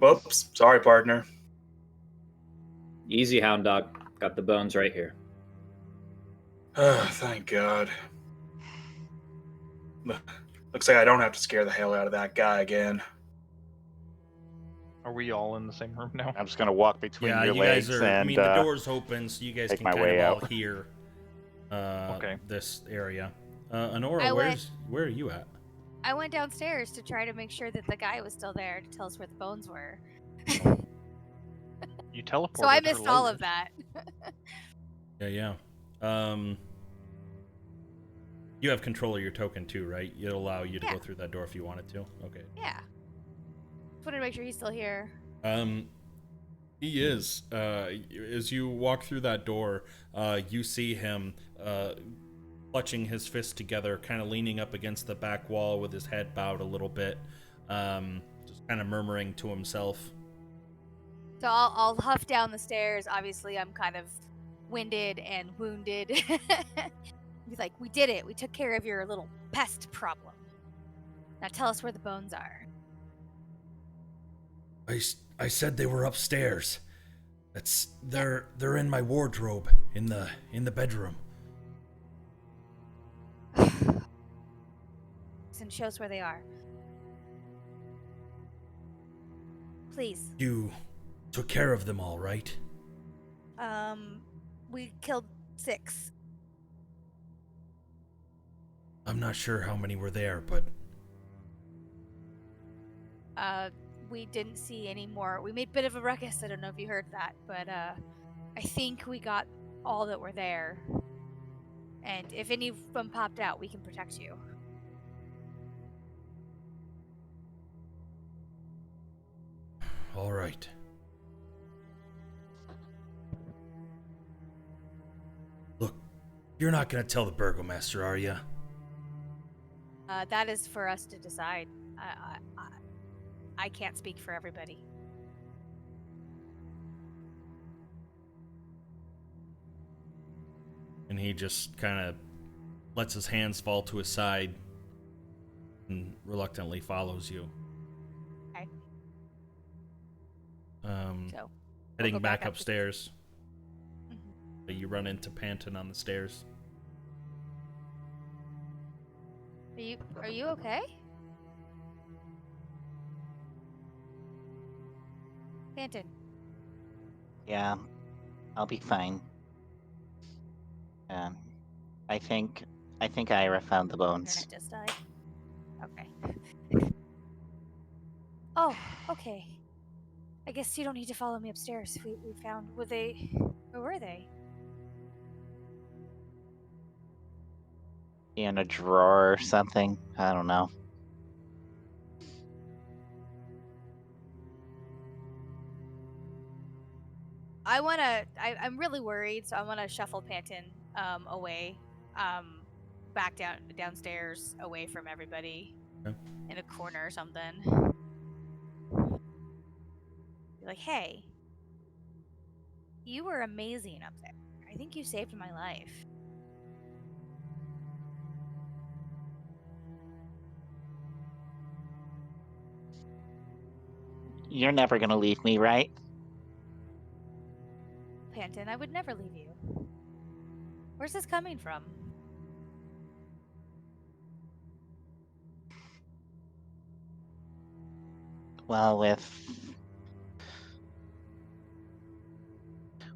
Whoops. Sorry, partner. Easy, Hound Dog. Got the bones right here. Thank God. Looks like I don't have to scare the hell out of that guy again. Are we all in the same room now? I'm just gonna walk between your you legs guys are. and The door's open, so you guys make can my kind way of all out. hear Okay. this area. Honora, where are you at? I went downstairs to try to make sure that the guy was still there to tell us where the bones were. You teleported. So I missed all of that. Yeah. You have control of your token too, right? It'll allow you to go through that door if you wanted to. Okay. Yeah. Just wanted to make sure he's still here. He is. As you walk through that door, you see him clutching his fists together, kind of leaning up against the back wall with his head bowed a little bit, just kind of murmuring to himself. So I'll huff down the stairs. Obviously, I'm kind of winded and wounded. He's like, we did it. We took care of your little pest problem. Now tell us where the bones are. I said they were upstairs. They're in my wardrobe in the bedroom. And show us where they are. Please. You took care of them all, right? We killed 6. I'm not sure how many were there, but we didn't see any more. We made a bit of a ruckus. I don't know if you heard that, but I think we got all that were there. And if any of them popped out, we can protect you. all right. Look, you're not gonna tell the burgomaster, are you? That is for us to decide. I can't speak for everybody. And he just kind of lets his hands fall to his side and reluctantly follows you. Okay. So, heading go back back up upstairs. Mm-hmm. You run into Panton on the stairs. Are you okay? Panton. Yeah, I'll be fine. I think Ira found the bones. Internet just died. Okay. Oh, okay. I guess you don't need to follow me upstairs. We found. Where were they? In a drawer or something. I don't know. I'm really worried, so I wanna shuffle Panton away. Back downstairs away from everybody. Okay. In a corner or something. Be like, hey, you were amazing up there. I think you saved my life. You're never gonna leave me, right? Panton, I would never leave you. Where's this coming from? Well,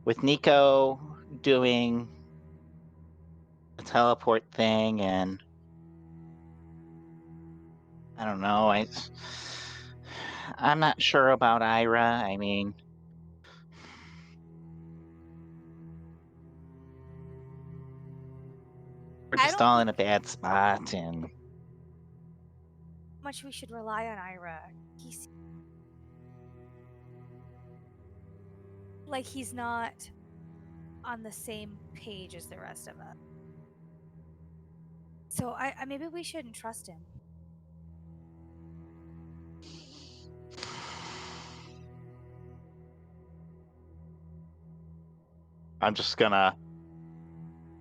with Nico doing the teleport thing, and I don't know, I'm not sure about Ira. I mean, we're just all in a bad spot, and much we should rely on Ira. He's like he's not on the same page as the rest of us. So I maybe we shouldn't trust him. I'm just gonna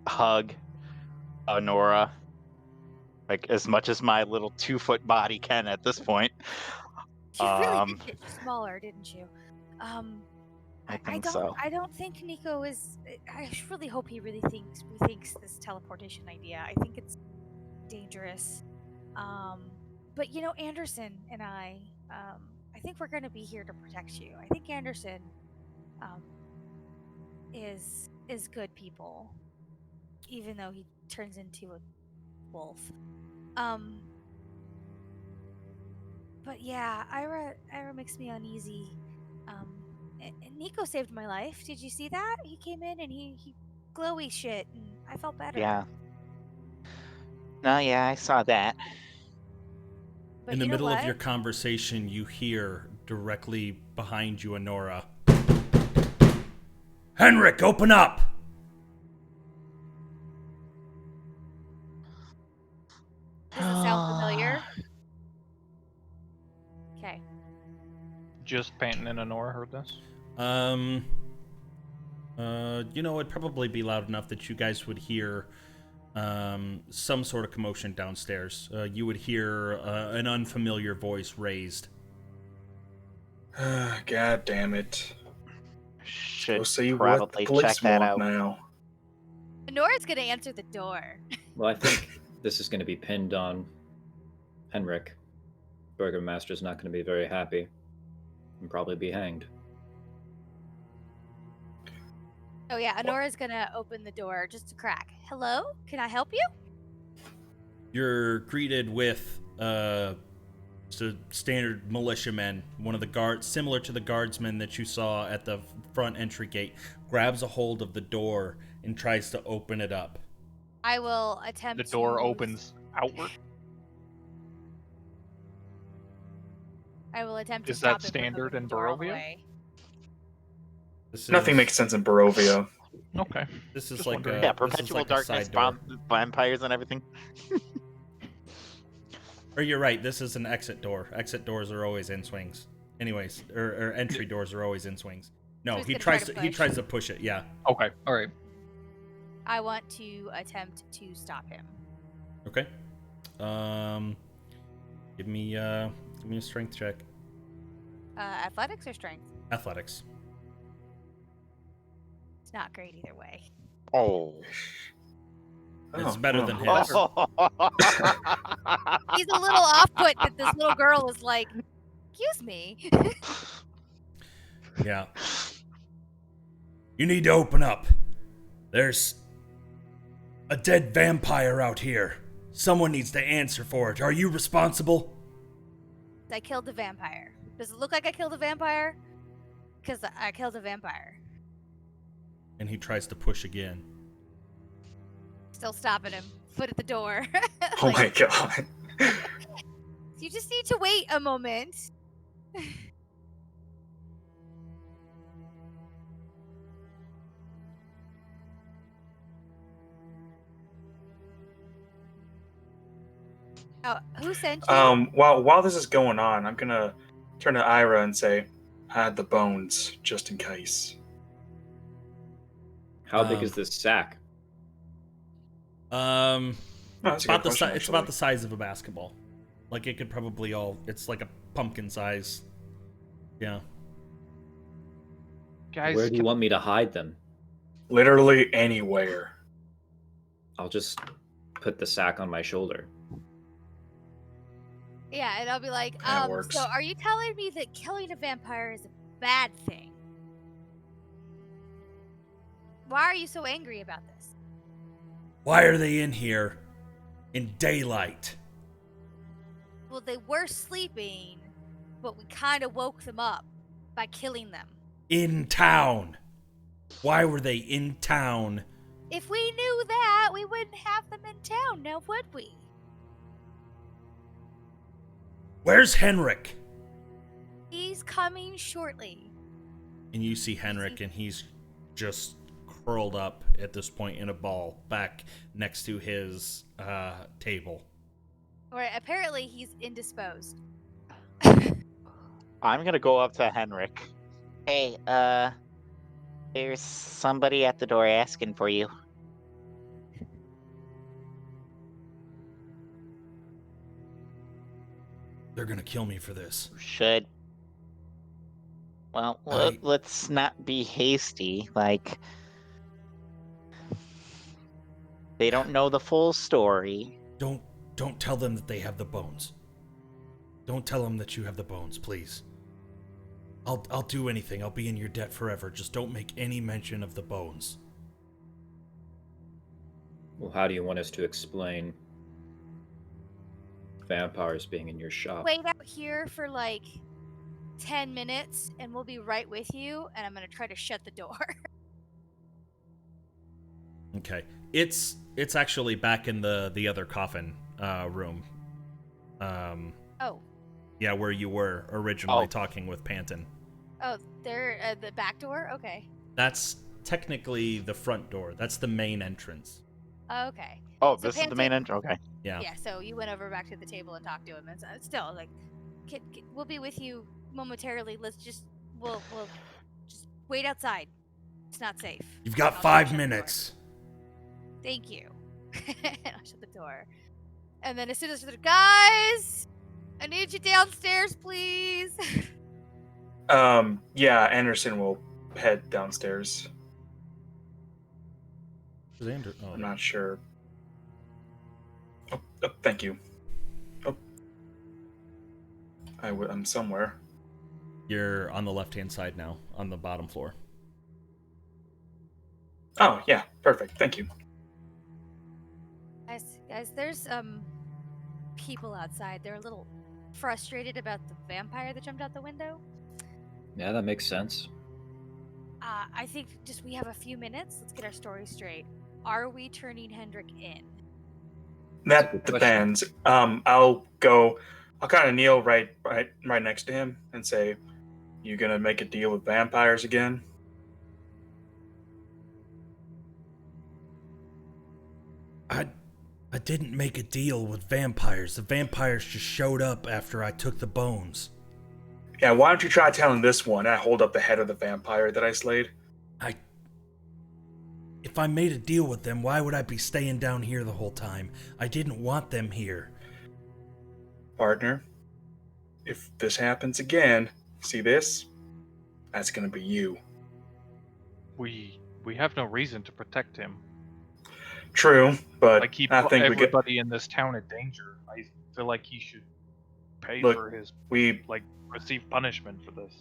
hug Honora, like as much as my little 2-foot body can at this point. You really Um, did get smaller, didn't you? I think don't. so. I don't think Nico is. I really hope he really rethinks this teleportation idea. I think it's dangerous. But you know, Anderson and I think we're going to be here to protect you. I think Anderson, is good people, even though he turns into a wolf. But yeah, Ira makes me uneasy. And Nico saved my life. Did you see that? He came in and he glowy shit, and I felt better. Yeah. No, yeah, I saw that. But In the you know middle of what? your conversation, you hear directly behind you, Honora. Henrik, open up! Does it sound familiar? Okay. Just Panton and Honora heard this. It'd probably be loud enough that you guys would hear some sort of commotion downstairs. You would hear an unfamiliar voice raised. God damn it. Should Go see what the probably police check that want out. now. Nora's gonna answer the door. Well, I think this is going to be pinned on Henrik. Burgermaster's not going to be very happy and probably be hanged. Oh yeah, Honora's gonna open the door just a crack. Hello? Can I help you? You're greeted with standard militiamen. One of the guards, similar to the guardsmen that you saw at the front entry gate, grabs a hold of the door and tries to open it up. I will attempt The door to... opens outward. I will attempt to Is stop that him from standard opening in the door all the Barovia? way. Nothing makes sense in Barovia. Okay. This is Just like wondering. a Yeah, this is perpetual like a darkness, side door. vampires, and everything. Or you're right. This is an exit door. Exit doors are always in swings. Anyways, or entry doors are always in swings. No, So he's he gonna try tries to to he push. tries to push it. Yeah. Okay. All right. I want to attempt to stop him. Okay. Give me a strength check. Athletics or strength? Athletics. It's not great either way. Oh. It's better than his. He's a little off-put that this little girl is like, excuse me. Yeah. You need to open up. There's a dead vampire out here. Someone needs to answer for it. Are you responsible? I killed the vampire. Does it look like I killed a vampire? Because I killed a vampire. And he tries to push again. Still stopping him. Foot at the door. Oh my god. You just need to wait a moment. Oh, who sent you? While this is going on, I'm gonna turn to Ira and say, "Hide the bones, just in case." How big is this sack? Oh, that's a good question, It's actually. about the size of a basketball. Like it could probably it's like a pumpkin size. Yeah. Guys, Where do you want me to hide them? Literally anywhere. I'll just put the sack on my shoulder. Yeah, and I'll be like, That works. so are you telling me that killing a vampire is a bad thing? Why are you so angry about this? Why are they in here in daylight? Well, they were sleeping, but we kind of woke them up by killing them. In town. Why were they in town? If we knew that, we wouldn't have them in town, now would we? Where's Henrik? He's coming shortly. And you see Henrik, and he's just curled up at this point in a ball back next to his table. Or apparently he's indisposed. I'm gonna go up to Henrik. Hey, there's somebody at the door asking for you. They're gonna kill me for this. Should. Well, let's not be hasty. Like, they don't know the full story. Don't tell them that they have the bones. Don't tell them that you have the bones, please. I'll do anything. I'll be in your debt forever. Just don't make any mention of the bones. Well, how do you want us to explain vampires being in your shop? Wait out here for like 10 minutes and we'll be right with you, and I'm gonna try to shut the door. Okay. It's actually back in the other coffin room. Oh. Yeah, where you were originally talking with Panton. Oh, they're the back door? Okay. That's technically the front door. That's the main entrance. Okay. Oh, So this is the main entrance? Okay. Yeah. Yeah, so you went over back to the table and talked to him, and still, like, we'll be with you momentarily. We'll just wait outside. It's not safe. You've got I'll 5 shut the door. minutes. Thank you. I'll shut the door. And then as soon as they're guys, I need you downstairs, please. Yeah, Anderson will head downstairs. I'm not sure. Oh, thank you. Oh. I'm somewhere. You're on the left-hand side now, on the bottom floor. Oh, yeah, perfect. Thank you. Guys, there's people outside. They're a little frustrated about the vampire that jumped out the window. Yeah, that makes sense. I think just we have a few minutes. Let's get our story straight. Are we turning Hendrik in? That depends. I'll kind of kneel right next to him and say, "You gonna make a deal with vampires again?" I didn't make a deal with vampires. The vampires just showed up after I took the bones. Yeah, why don't you try telling this one? I hold up the head of the vampire that I slayed. If I made a deal with them, why would I be staying down here the whole time? I didn't want them here. Partner, if this happens again, see this? That's gonna be you. We have no reason to protect him. True, but Like, he I put think everybody in this town in danger. I feel like he should pay for his receive punishment for this.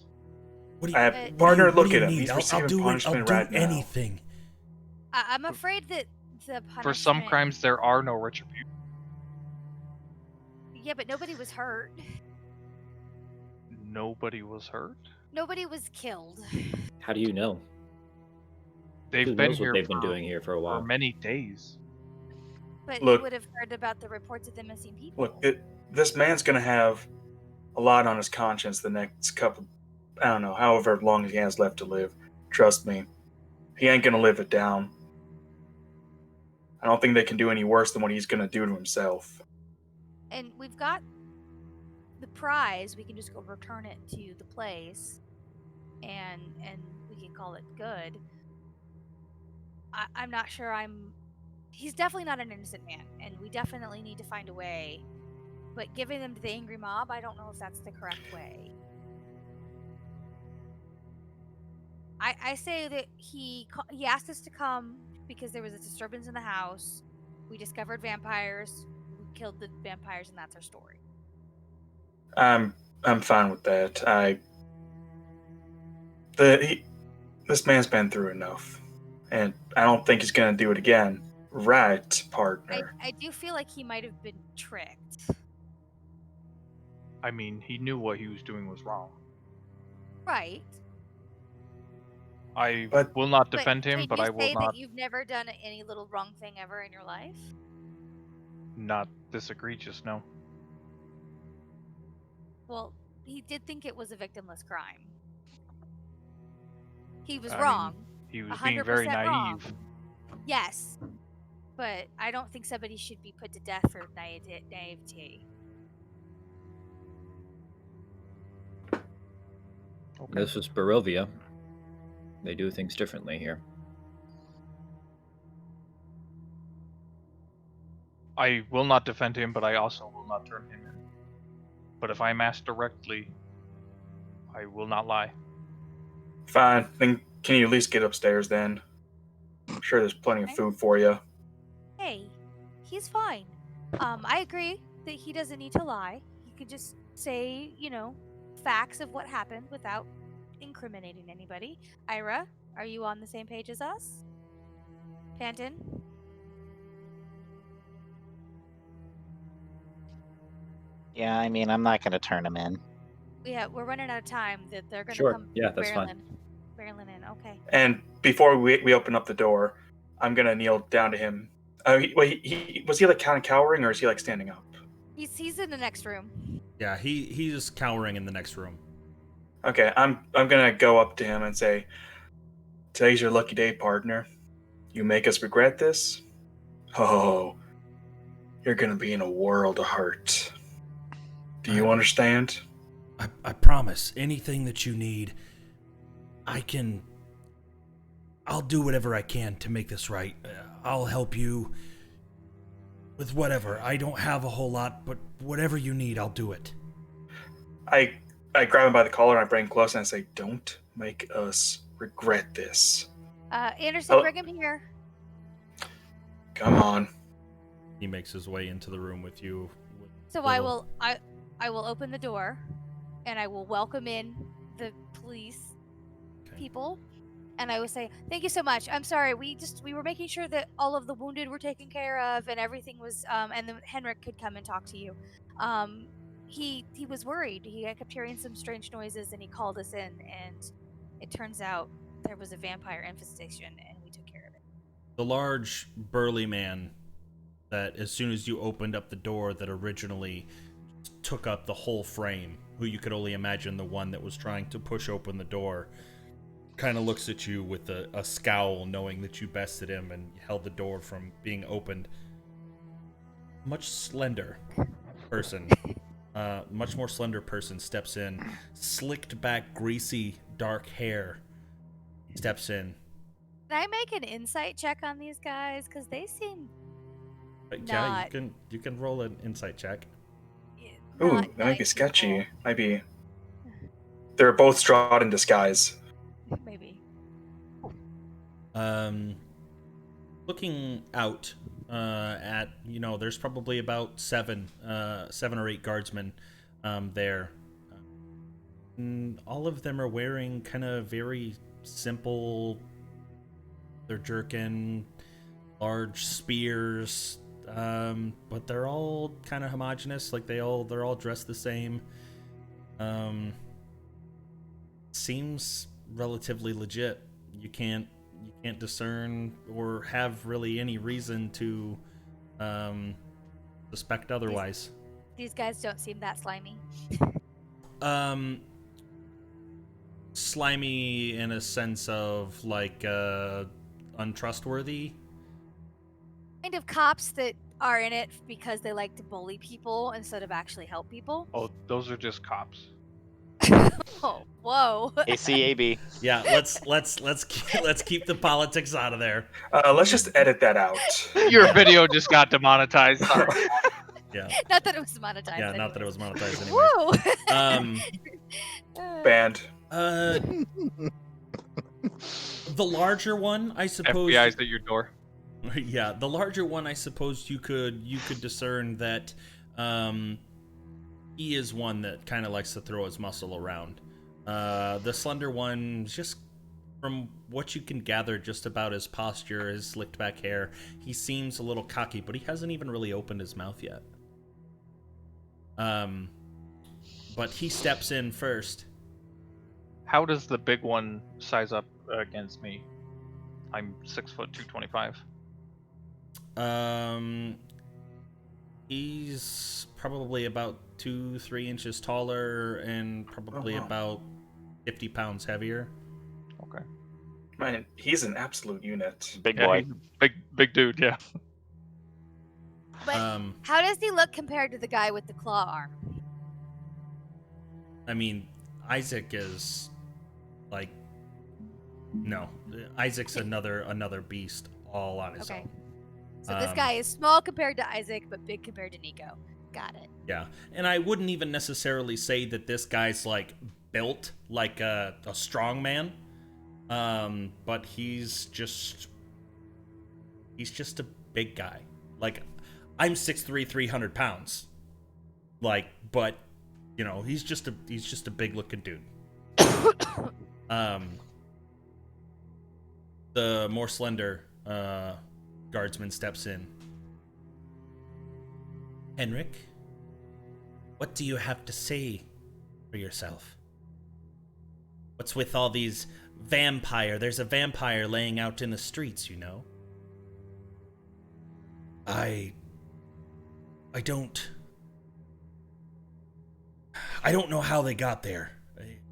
Partner, what look do you at him. need? He's I'll receiving do punishment right now. anything. I'm afraid that the punishment... For some crimes, there are no retribution. Yeah, but nobody was hurt. Nobody was hurt? Nobody was killed. How do you know? They've Who been knows what here they've been doing here for a while? for many days. But Look- you would have heard about the reports of the missing people. Look, this man's gonna have a lot on his conscience the next couple, I don't know, however long he has left to live. Trust me, he ain't gonna live it down. I don't think they can do any worse than what he's gonna do to himself. And we've got the prize. We can just go return it to the place, and we can call it good. I'm not sure he's definitely not an innocent man, and we definitely need to find a way. But giving them to the angry mob, I don't know if that's the correct way. I say that he asked us to come because there was a disturbance in the house. We discovered vampires. We killed the vampires, and that's our story. I'm fine with that. This man's been through enough, and I don't think he's gonna do it again. Right, partner. I do feel like he might have been tricked. I mean, he knew what he was doing was wrong. Right. I But- will not defend him, Can but you I will say not that you've never done any little wrong thing ever in your life? not this egregious. No. Well, he did think it was a victimless crime. He was I mean, wrong. He was being very 100% wrong. naive. Yes. But I don't think somebody should be put to death for naivety. Okay. This is Barovia. They do things differently here. I will not defend him, but I also will not turn him in. But if I'm asked directly, I will not lie. Fine. Then can you at least get upstairs then? I'm sure there's plenty of food for you. Hey, he's fine. I agree that he doesn't need to lie. He could just say, facts of what happened without incriminating anybody. Ira, are you on the same page as us? Panton? Yeah, I mean, I'm not going to turn him in. Yeah, we're running out of time. That they're going to Sure. come Yeah, that's fine. barreling in. Okay. And before we open up the door, I'm gonna kneel down to him. Was he like kind of cowering, or is he like standing up? He's in the next room. Yeah, he's cowering in the next room. Okay, I'm gonna go up to him and say, "Today's your lucky day, partner. You make us regret this? Oh, you're gonna be in a world of hurt. Do you understand?" I promise, anything that you need, I'll do whatever I can to make this right. I'll help you with whatever. I don't have a whole lot, but whatever you need, I'll do it. I grab him by the collar and I bring him close and I say, "Don't make us regret this." Anderson, bring him here. Come on. He makes his way into the room with you. So I will open the door, and I will welcome in the police people, and I will say, "Thank you so much. I'm sorry. We were making sure that all of the wounded were taken care of, and everything was. And then Henrik could come and talk to you. He was worried. He kept hearing some strange noises, and he called us in, and it turns out there was a vampire infestation, and we took care of it." The large, burly man that, as soon as you opened up the door, that originally took up the whole frame, who you could only imagine the one that was trying to push open the door, kind of looks at you with a scowl, knowing that you bested him and held the door from being opened. Much more slender person steps in, slicked back, greasy, dark hair, steps in. Can I make an insight check on these guys? Because they seem Yeah, you can roll an insight check. Ooh, that might be sketchy. Might be. They're both Strahd in disguise. Maybe. Looking out at, there's probably about seven or eight guardsmen there. All of them are wearing kind of very simple. They're jerkin, large spears, but they're all kind of homogenous. Like they're all dressed the same. Seems relatively legit. You can't discern or have really any reason to suspect otherwise. These guys don't seem that slimy. Slimy in a sense of like untrustworthy. Kind of cops that are in it because they like to bully people instead of actually help people. Oh, those are just cops. Oh, whoa. ACAB. Yeah, let's keep the politics out of there. Let's just edit that out. Your video just got demonetized. Sorry. Yeah. Not that it was monetized. Yeah, anyways. not that it was monetized anyway. Woo! Banned. The larger one, I suppose. FBI's at your door. Yeah, the larger one, I suppose you could discern that he is one that kind of likes to throw his muscle around. The slender one, just from what you can gather just about his posture, his slicked back hair, he seems a little cocky, but he hasn't even really opened his mouth yet. But he steps in first. How does the big one size up against me? I'm 6 foot 225. He's probably about 2-3 inches taller and probably about 50 pounds heavier. Okay. Man, he's an absolute unit. Big Yeah, boy. he's big dude. Yeah. But how does he look compared to the guy with the claw arm? I mean, Isaac is like, no, Isaac's another beast all on his own. So this guy is small compared to Isaac, but big compared to Nico. Got it. Yeah, and I wouldn't even necessarily say that this guy's like built like a strong man, but he's just a big guy. Like, I'm 6'3", 300 pounds. Like, but you know, he's just a big looking dude. The more slender guardsman steps in. Henrik, what do you have to say for yourself? What's with all these vampire? There's a vampire laying out in the streets, you know. I don't know how they got there.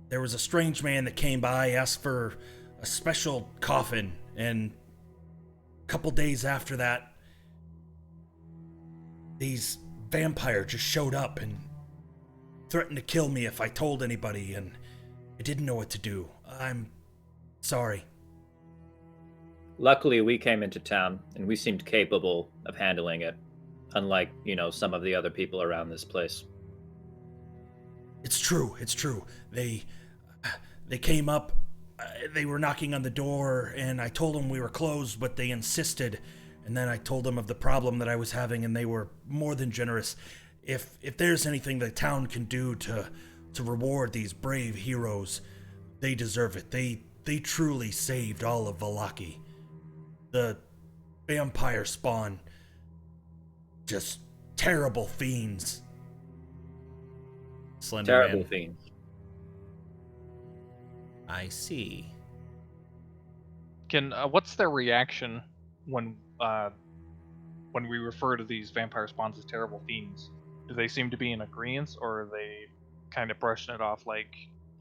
There was a strange man that came by, asked for a special coffin, and a couple days after that, these vampires just showed up and threatened to kill me if I told anybody, and I didn't know what to do. I'm sorry. Luckily, we came into town, and we seemed capable of handling it, unlike, some of the other people around this place. It's true. They came up, they were knocking on the door, and I told them we were closed, but they insisted. And then I told them of the problem that I was having, and they were more than generous. If there's anything the town can do to reward these brave heroes, they deserve it. They truly saved all of Vallaki. The vampire spawn, just terrible fiends. Slender Terrible Man. fiends. I see. What's their reaction when we refer to these vampire spawns as terrible fiends? Do they seem to be in agreement, or are they kind of brushing it off like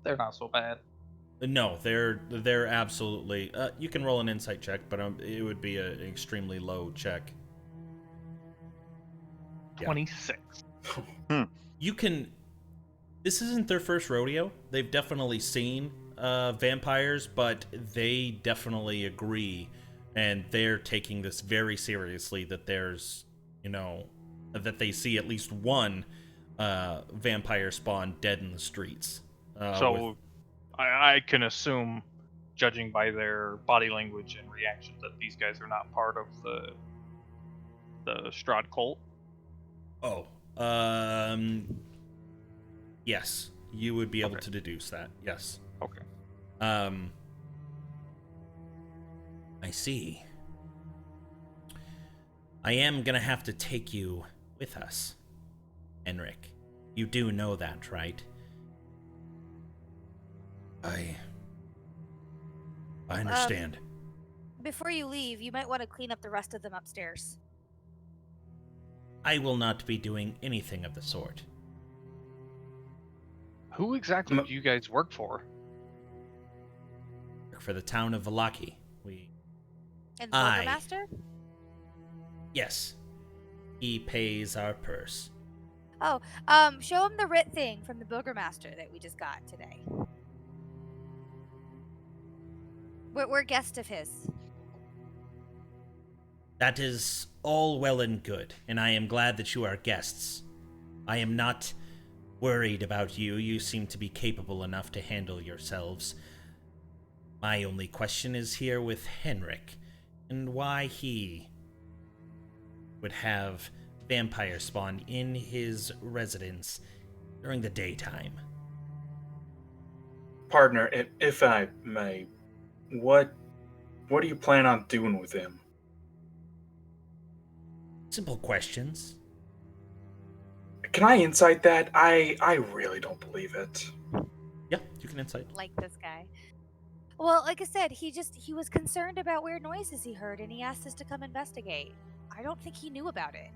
they're not so bad? No, they're absolutely. You can roll an insight check, but it would be an extremely low check. 26. You can. This isn't their first rodeo. They've definitely seen vampires, but they definitely agree, and they're taking this very seriously. That there's, that they see at least one vampire spawn dead in the streets. I can assume, judging by their body language and reactions, that these guys are not part of the Strahd cult. Oh, yes, you would be able to deduce that. Yes. Okay. I see. I am gonna have to take you with us, Henrik. You do know that, right? I understand. Before you leave, you might want to clean up the rest of them upstairs. I will not be doing anything of the sort. Who exactly do you guys work for? Work for the town of Vallaki. And the Burgermaster? Yes. He pays our purse. Oh, show him the writ thing from the Burgermaster that we just got today. We're guests of his. That is all well and good, and I am glad that you are guests. I am not worried about you. You seem to be capable enough to handle yourselves. My only question is here with Henrik, and why he would have vampire spawn in his residence during the daytime. Partner, if I may, what do you plan on doing with him? Simple questions. Can I insight that? I really don't believe it. Yeah, you can insight. Like this guy. Well, like I said, he was concerned about weird noises he heard, and he asked us to come investigate. I don't think he knew about it.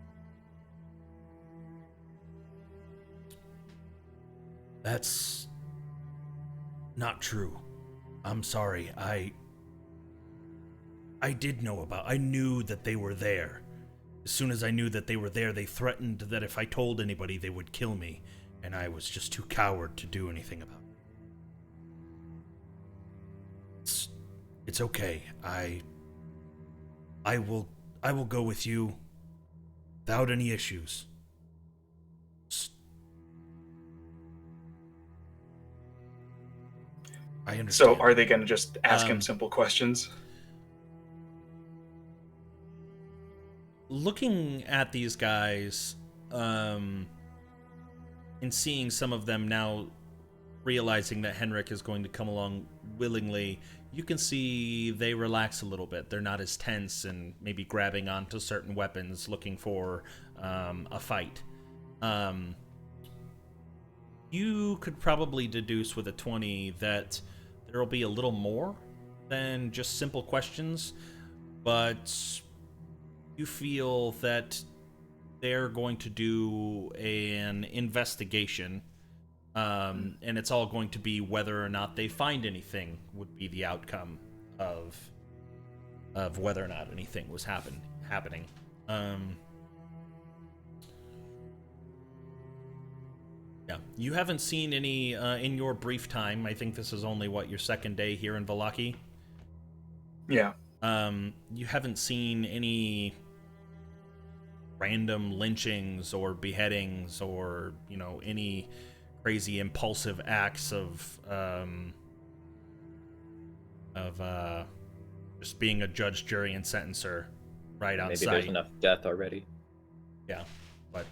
That's not true. I'm sorry. I did know about. I knew that they were there. As soon as I knew that they were there, they threatened that if I told anybody, they would kill me, and I was just too coward to do anything about it. It's okay. I will go with you without any issues. I understand. So are they going to just ask him Um, simple questions? Looking at these guys, and seeing some of them now realizing that Henrik is going to come along willingly, you can see they relax a little bit. They're not as tense and maybe grabbing onto certain weapons, looking for a fight. You could probably deduce with a 20 that there will be a little more than just simple questions, but you feel that they're going to do an investigation, and it's all going to be whether or not they find anything would be the outcome of whether or not anything was happening. Yeah, you haven't seen any in your brief time. I think this is only your second day here in Vallaki. Yeah. You haven't seen any random lynchings or beheadings or any crazy impulsive acts of just being a judge, jury, and sentencer right on Maybe site. there's enough death already. Yeah, but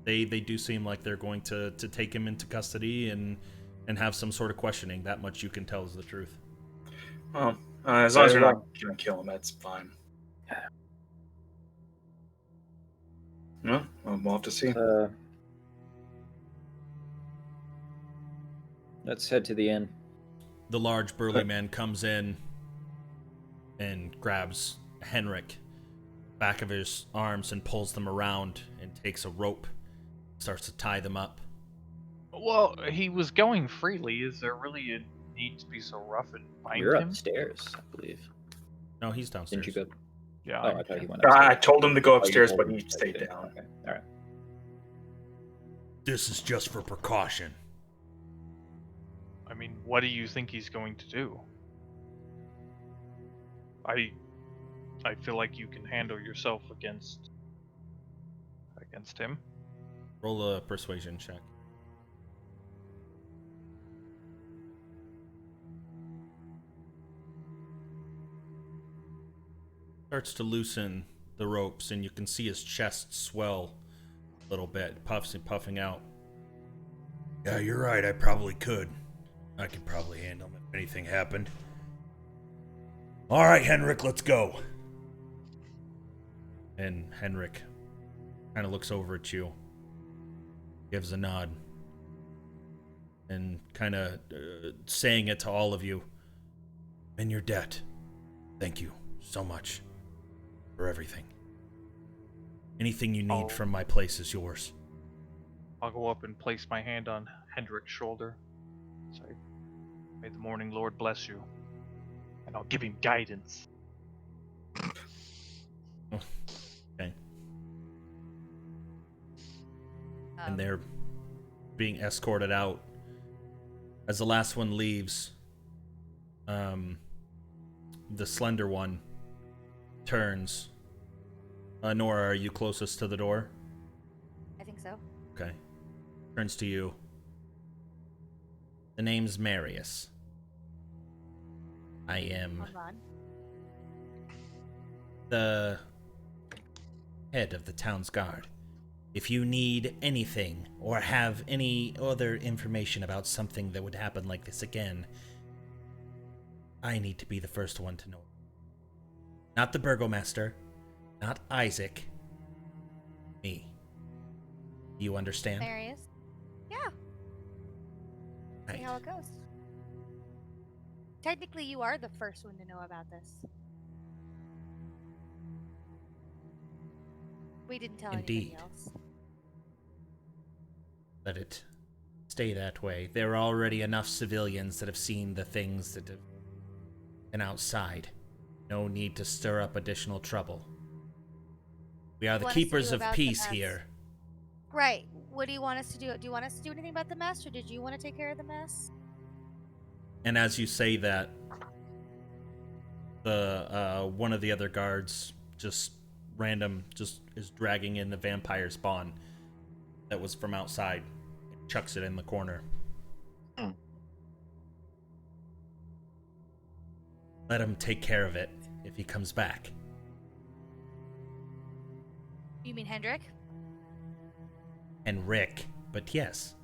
they do seem like they're going to take him into custody and have some sort of questioning. That much you can tell is the truth. Well, as long as Very you're not well. going to kill him, that's fine. Well, we'll have to see. Let's head to the inn. The large burly man comes in and grabs Henrik back of his arms and pulls them around and takes a rope, starts to tie them up. Well, he was going freely. Is there really a need to be so rough and bind You're him? upstairs, I believe. No, he's downstairs. Didn't you go? Yeah. Oh, I thought he went I upstairs. told him to go Oh, you upstairs, told but him he to stayed stay. down. Okay, all right. This is just for precaution. I mean, what do you think he's going to do? I feel like you can handle yourself against him. Roll a persuasion check. Starts to loosen the ropes, and you can see his chest swell a little bit, puffing out. Yeah, you're right. I probably could. I could probably handle him if anything happened. All right, Henrik, let's go. And Henrik kind of looks over at you, gives a nod, and kind of saying it to all of you. In your debt. Thank you so much for everything. Anything you need from my place is yours. I'll go up and place my hand on Hendrik's shoulder. Say, may the morning Lord bless you. And I'll give him guidance. Okay. And they're being escorted out. As the last one leaves, the slender one turns. Nora, are you closest to the door? I think so. Okay. Turns to you. The name's Marius. I am Hold on. the head of the town's guard. If you need anything or have any other information about something that would happen like this again, I need to be the first one to know. Not the burgomaster, not Isaac. Me. You understand? Marius. Yeah. See Right. how it goes. Technically, you are the first one to know about this. We didn't tell Indeed. anybody else. Let it stay that way. There are already enough civilians that have seen the things that have been outside. No need to stir up additional trouble. We are the Want us to keepers do of about the peace mess? here. Right. What do you want us to do? Do you want us to do anything about the mess, or did you want to take care of the mess? And as you say that, the one of the other guards just is dragging in the vampire spawn that was from outside and chucks it in the corner. let him take care of it if he comes back. You mean Hendrik? And Rick, but yes.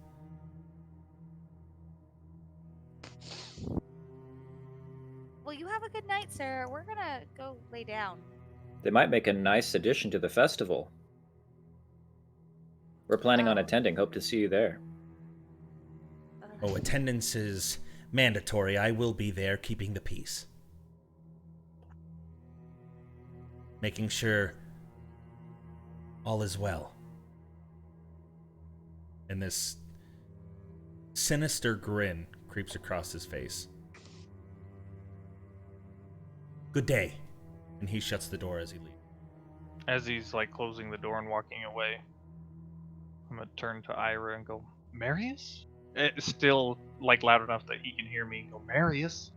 Well, you have a good night, sir. We're gonna go lay down. They might make a nice addition to the festival. We're planning on Oh. attending. Hope to see you there. Oh, attendance is mandatory. I will be there keeping the peace. Making sure all is well. And this sinister grin creeps across his face. Good day. And he shuts the door as he leaves. As he's like closing the door and walking away, I'm gonna turn to Ira and go, Marius? It's still like loud enough that he can hear me and go, Marius?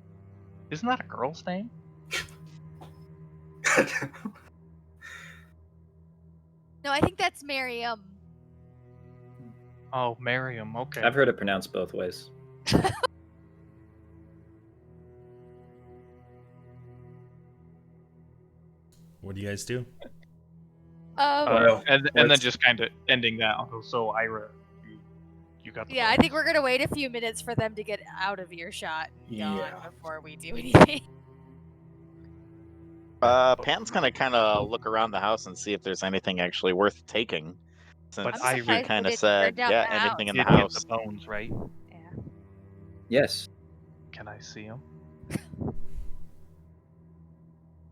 Isn't that a girl's name? No, I think that's Miriam. Oh, Miriam, okay. I've heard it pronounced both ways. What do you guys do? Well, and then let's- just kind of ending that, I'll go, so Ira, you got the Yeah, I bones?" think we're gonna wait a few minutes for them to get out of earshot and gone Yeah. before we do anything. Pan's gonna kind of look around the house and see if there's anything actually worth taking. Since But I'm I he surprised kind they of didn't burn said, down yeah, the anything in Did the get house. the bones, right? Yeah. Yes, Can I see them?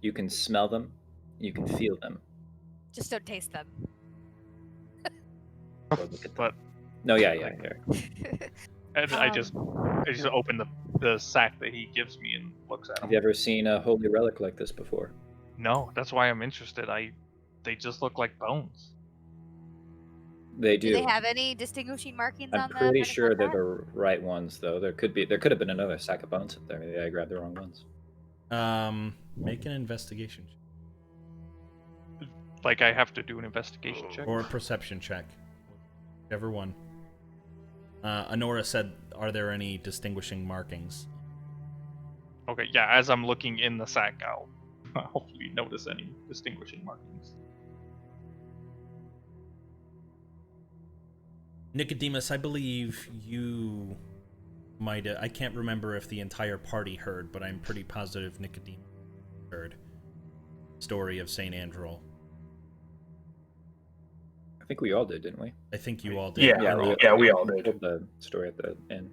you can smell them. You can feel them. Just don't taste them. Or look at them. But No, yeah. and I just open the sack that he gives me and looks at Have them. you ever seen a holy relic like this before? No, that's why I'm interested. They just look like bones. They Do do. they have any distinguishing markings I'm on them? pretty anything sure like they're that? the right ones, though. There could have been another sack of bones up there. Maybe I grabbed the wrong ones. Make an investigation check. Like I have to do an investigation check. Or a perception check. Whichever one. Honora said, are there any distinguishing markings? Okay, yeah. As I'm looking in the sack, I'll hopefully notice any distinguishing markings. Nicodemus, I believe you might... I can't remember if the entire party heard, but I'm pretty positive Nicodemus heard the story of St. Andrew. I think we all did, didn't we? I think you all did. Yeah, we all did. Told the story at the end.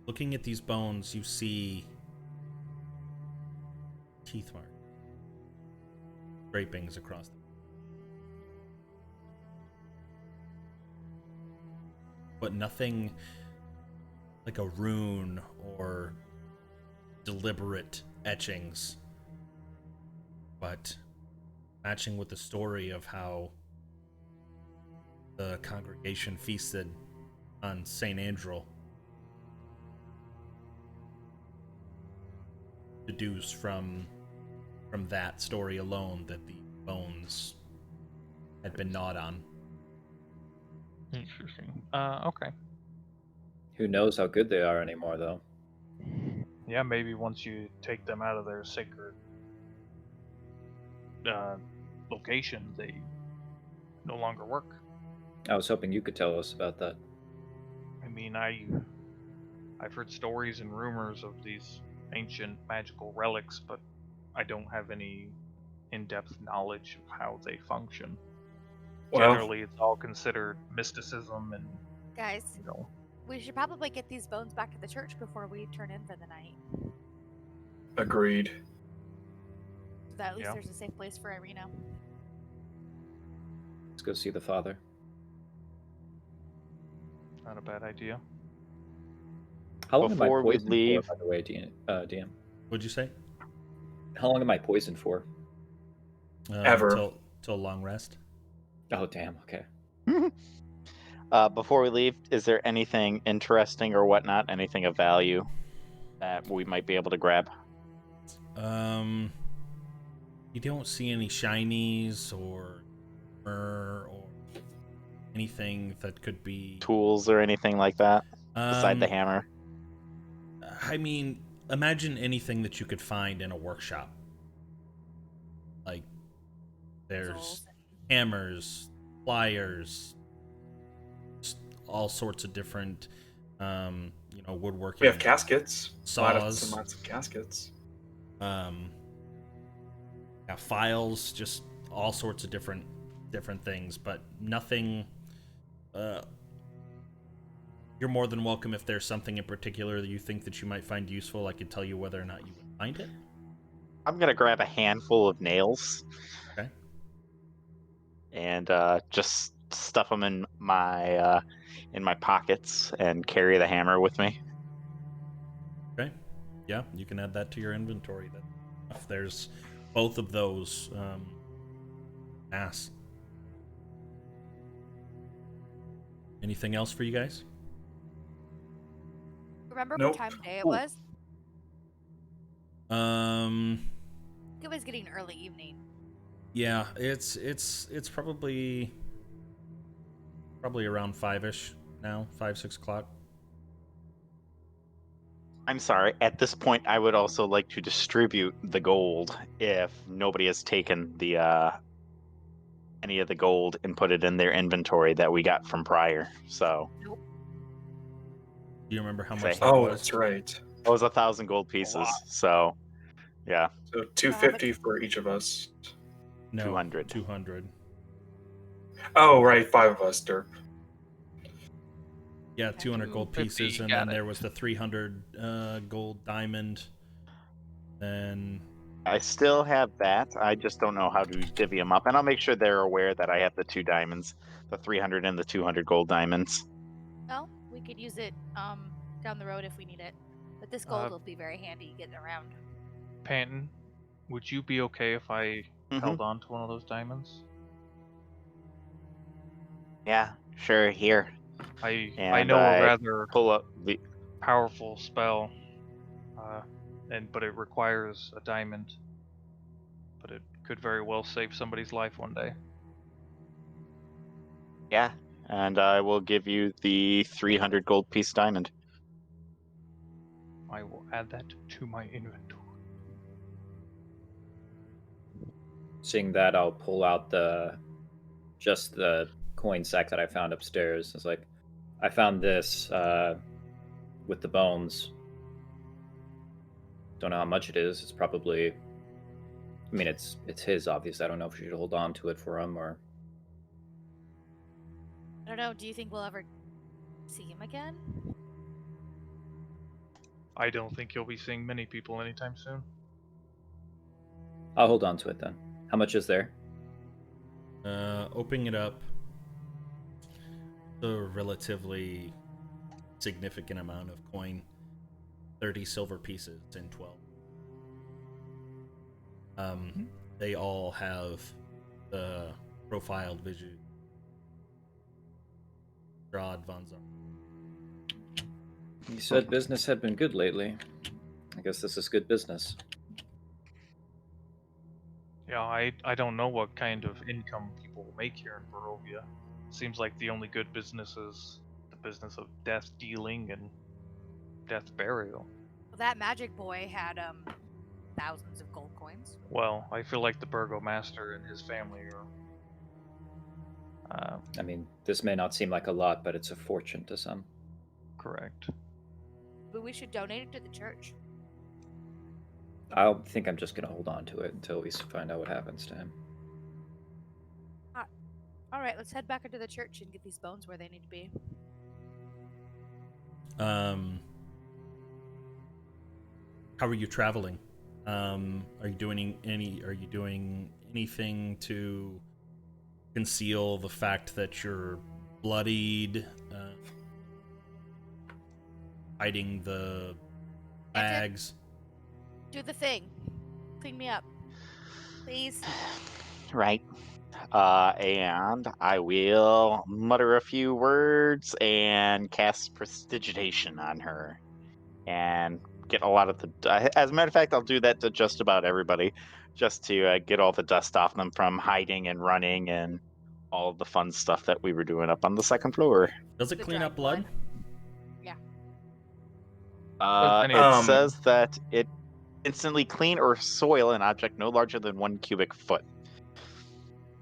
Looking at these bones, you see teeth marks, scrapings across them. But nothing like a rune or deliberate etchings. But matching with the story of how the congregation feasted on St. Andrew, deduce from that story alone that the bones had been gnawed on. Interesting. Okay. Who knows how good they are anymore, though? Yeah, maybe once you take them out of their sacred location, they no longer work. I was hoping you could tell us about that. I mean, I've heard stories and rumors of these ancient magical relics, but I don't have any in-depth knowledge of how they function. Well, Generally, it's all considered mysticism and, Guys, you know, we should probably get these bones back to the church before we turn in for the night. agreed. So that at least Yeah. there's a safe place for Irina. Let's go see the father. not a bad idea. How long Before am I we poisoned leave- for, by the way, DM? What'd you say? How long am I poisoned for? Ever. Till long rest. Oh, damn. Okay. Before we leave, is there anything interesting or whatnot, anything of value that we might be able to grab? You don't see any shinies or anything that could be Tools or anything like that beside the Um, hammer? I mean, imagine anything that you could find in a workshop. Like, there's Puzzles. hammers, pliers, just all sorts of different, woodworking. We have caskets. Saws. Lots of caskets. Files, just all sorts of different things, but nothing. You're more than welcome if there's something in particular that you think that you might find useful. I could tell you whether or not you would find it. I'm gonna grab a handful of nails. Okay. And just stuff them in my pockets and carry the hammer with me. Okay. Yeah, you can add that to your inventory. If there's both of those, mass. Anything else for you guys? Remember Nope. what time of day it Ooh. was? Um, It was getting early evening. yeah, it's probably around 5-ish now, 5-6 o'clock. I'm sorry. At this point, I would also like to distribute the gold if nobody has taken the any of the gold and put it in their inventory that we got from prior. So Nope. Do you remember how Say- much that Oh, was? that's right. it was 1,000 gold pieces. So yeah, So 250 for each of us. No, 200. 200. Oh, right, 5 of us, Derp. Yeah, 200 gold 250, pieces, and got then it. there was the 300 gold diamond. Then I still have that. I just don't know how to divvy them up, and I'll make sure they're aware that I have the 2 diamonds, the 300 and the 200 gold diamonds. Well, we could use it down the road if we need it. But this Uh, gold will be very handy getting around. Panton, would you be okay if I Mhm. held on to one of those diamonds? Yeah, sure. Here, I and know I a rather pull up the. powerful spell, but it requires a diamond. But it could very well save somebody's life one day. Yeah, and I will give you the 300 gold piece diamond. I will add that to my inventory. Seeing that, I'll pull out just the coin sack that I found upstairs. It's like, I found this with the bones. Don't know how much it is. It's probably, I mean, it's his, obviously. I don't know if we should hold on to it for him or. I don't know. Do you think we'll ever see him again? I don't think you'll be seeing many people anytime soon. I'll hold on to it then. How much is there? opening it up, a relatively significant amount of coin, 30 silver pieces and 12. They all have the profiled vision. Strahd von Zar. You said business had been good lately. I guess this is good business. Yeah, I don't know what kind of income people make here in Barovia. Seems like the only good business is the business of death dealing and death burial. Well, that magic boy had thousands of gold coins. Well, I feel like the burgomaster and his family are. I mean, this may not seem like a lot, but it's a fortune to some. Correct. But we should donate it to the church. I think I'm just going to hold on to it until we find out what happens to him. All right, let's head back into the church and get these bones where they need to be. How are you traveling? Are you doing anything to conceal the fact that you're bloodied? Hiding the bags? Do the thing. Clean me up. Please. Right. And I will mutter a few words and cast prestidigitation on her and get a lot of the. As a matter of fact, I'll do that to just about everybody, just to get all the dust off them from hiding and running and all of the fun stuff that we were doing up on the second floor. Does it The clean dry up blood? Yeah. Any- It says that it instantly clean or soil an object no larger than 1 cubic foot.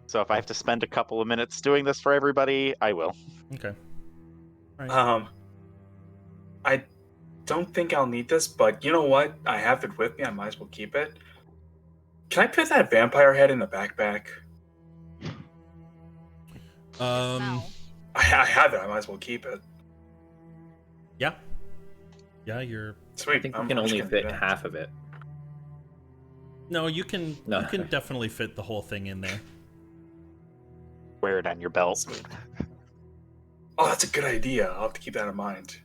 So if I have to spend a couple of minutes doing this for everybody, I will. Okay. All right. I don't think I'll need this, but you know what? I have it with me. I might as well keep it. Can I put that vampire head in the backpack? No. I have it. I might as well keep it. Yeah. Yeah, you're. Sweet. I think we I'm can just only gonna do fit that. half of it. No, you can. No. You can definitely fit the whole thing in there. Wear it on your belt. Sweet. Oh, that's a good idea. I'll have to keep that in mind.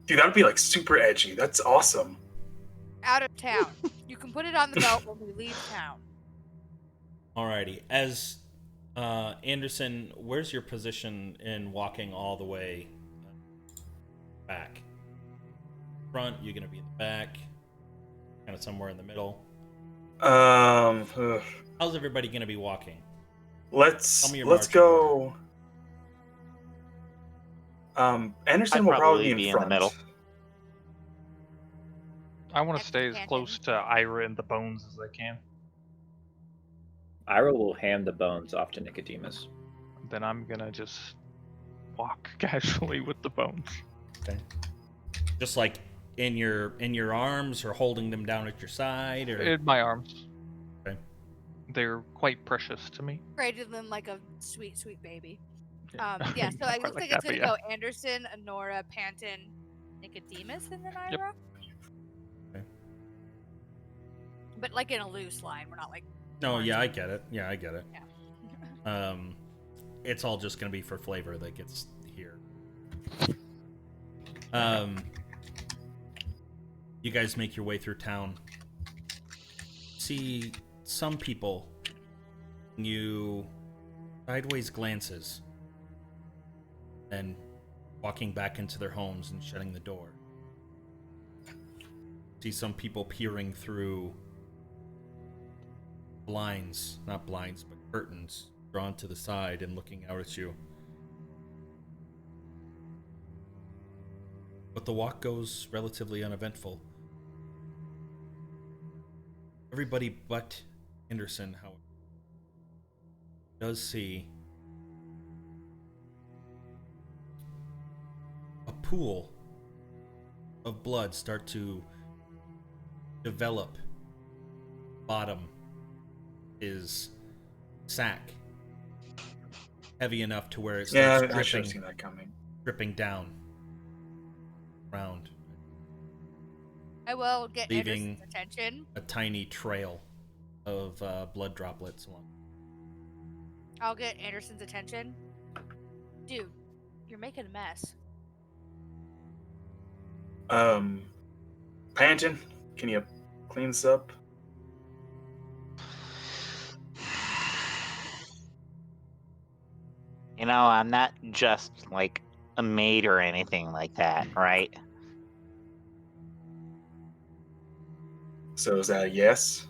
Dude, that would be like super edgy. That's awesome. Out of town. You can put it on the belt when we leave town. Alrighty. As Anderson, where's your position in walking all the way back? Front, you're gonna be in the back, kind of somewhere in the middle. Ugh. How's everybody gonna be walking? Let's me your let's marching go. Anderson I'd will probably probably be be in in the front. middle. I want to Next to stay as Canton. close to Ira and the bones as I can. Ira will hand the bones off to Nicodemus. Then I'm gonna just walk casually with the bones. Okay. Just like in your arms, or holding them down at your side, or In my arms. Okay. They're quite precious to me. Created them like a sweet, sweet baby. Yeah, Yeah, so it Quite looks like that, it's but gonna go Anderson, Honora, Panton, Nicodemus, and then Yep. Ira. Okay. But like in a loose line. We're not like no, yeah, I get it. Yeah, I get it. Yeah. It's all just gonna be for flavor that gets here. You guys make your way through town. See some people. You sideways glances, and walking back into their homes and shutting the door. See some people peering through blinds, not blinds, but curtains drawn to the side and looking out at you. But the walk goes relatively uneventful. Everybody but Henderson, however, does see a pool of blood start to develop. Bottom is sack, heavy enough to where it Yeah, starts I should have dripping, seen that coming. dripping down round, I will get Leaving- Anderson's attention. a tiny trail of blood droplets along. I'll get Anderson's attention. Dude, you're making a mess. Panton, can you clean this up? You know, I'm not just like a maid or anything like that, right? So is that a yes?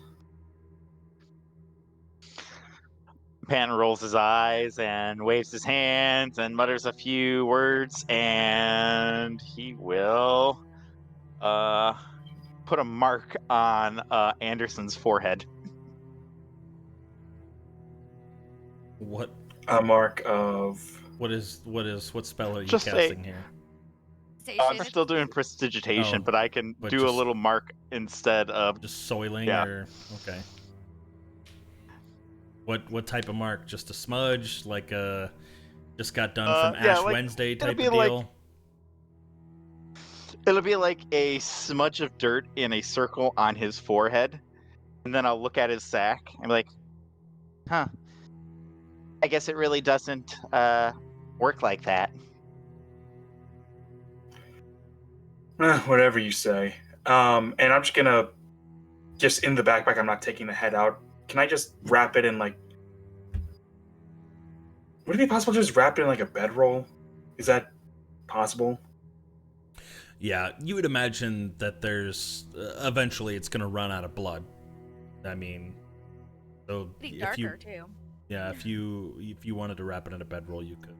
Pan rolls his eyes and waves his hands and mutters a few words, and he will put a mark on Anderson's forehead. What A mark of. what spell are you Just casting here? I'm Station. still doing prestidigitation, Oh, but I can but do a just- little mark instead of. Just soiling, Yeah. or okay. What type of mark? Just a smudge, like a just got done from yeah, Ash like, Wednesday it'll type be of like- deal? It'll be like a smudge of dirt in a circle on his forehead, and then I'll look at his sack and be like, "Huh? I guess it really doesn't work like that." Whatever you say. And I'm just gonna, just in the backpack, I'm not taking the head out. Can I just wrap it in like? Would it be possible to just wrap it in like a bedroll? Is that possible? Yeah, you would imagine that there's eventually it's gonna run out of blood. I mean, so Pretty if you darker too. yeah if you wanted to wrap it in a bedroll, you could.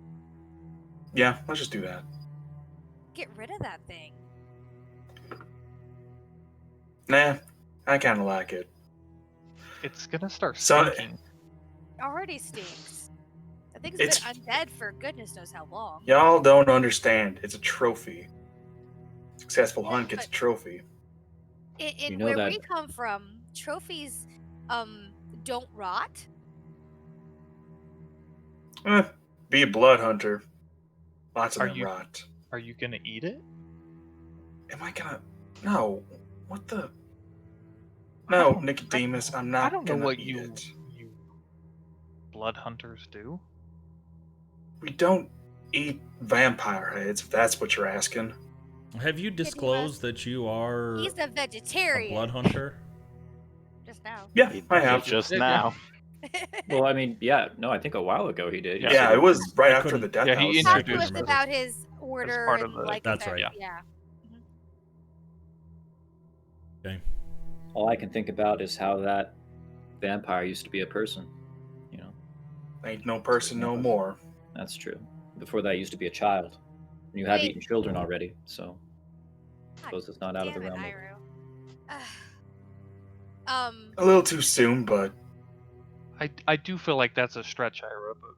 Yeah, let's just do that. Get rid of that thing. Nah, I kind of like it. It's gonna start So- stinking. Already stinks. That thing's It's- been undead for goodness knows how long. Y'all don't understand. It's a trophy. Successful hunt gets a trophy. In You know where that- we come from, trophies don't rot. Be a blood hunter. Lots of Are them you- rot. Are you gonna eat it? Am I gonna? No. What the? No, don't- Nicodemus. I'm I not don't know gonna what eat you it. blood hunters do. We don't eat vampire heads. If that's what you're asking. Have you disclosed that you are He's a a vegetarian. blood hunter? Just now. Yeah, He I did have. just Yeah. now. Well, I mean, yeah, no, I think a while ago he did. Yeah. Yeah, it was right I after the couldn't- death Yeah, he house. He talked to introduced us remember. about his order part of and the- like That's that- right. Yeah. Okay. All I can think about is how that vampire used to be a person. You know, Ain't no person no more. that's true. Before that, he used to be a child. And you have Wait. eaten children already, so I God suppose it's not out of the damn it, realm. Iru. A little too soon, but I do feel like that's a stretch, Ira, but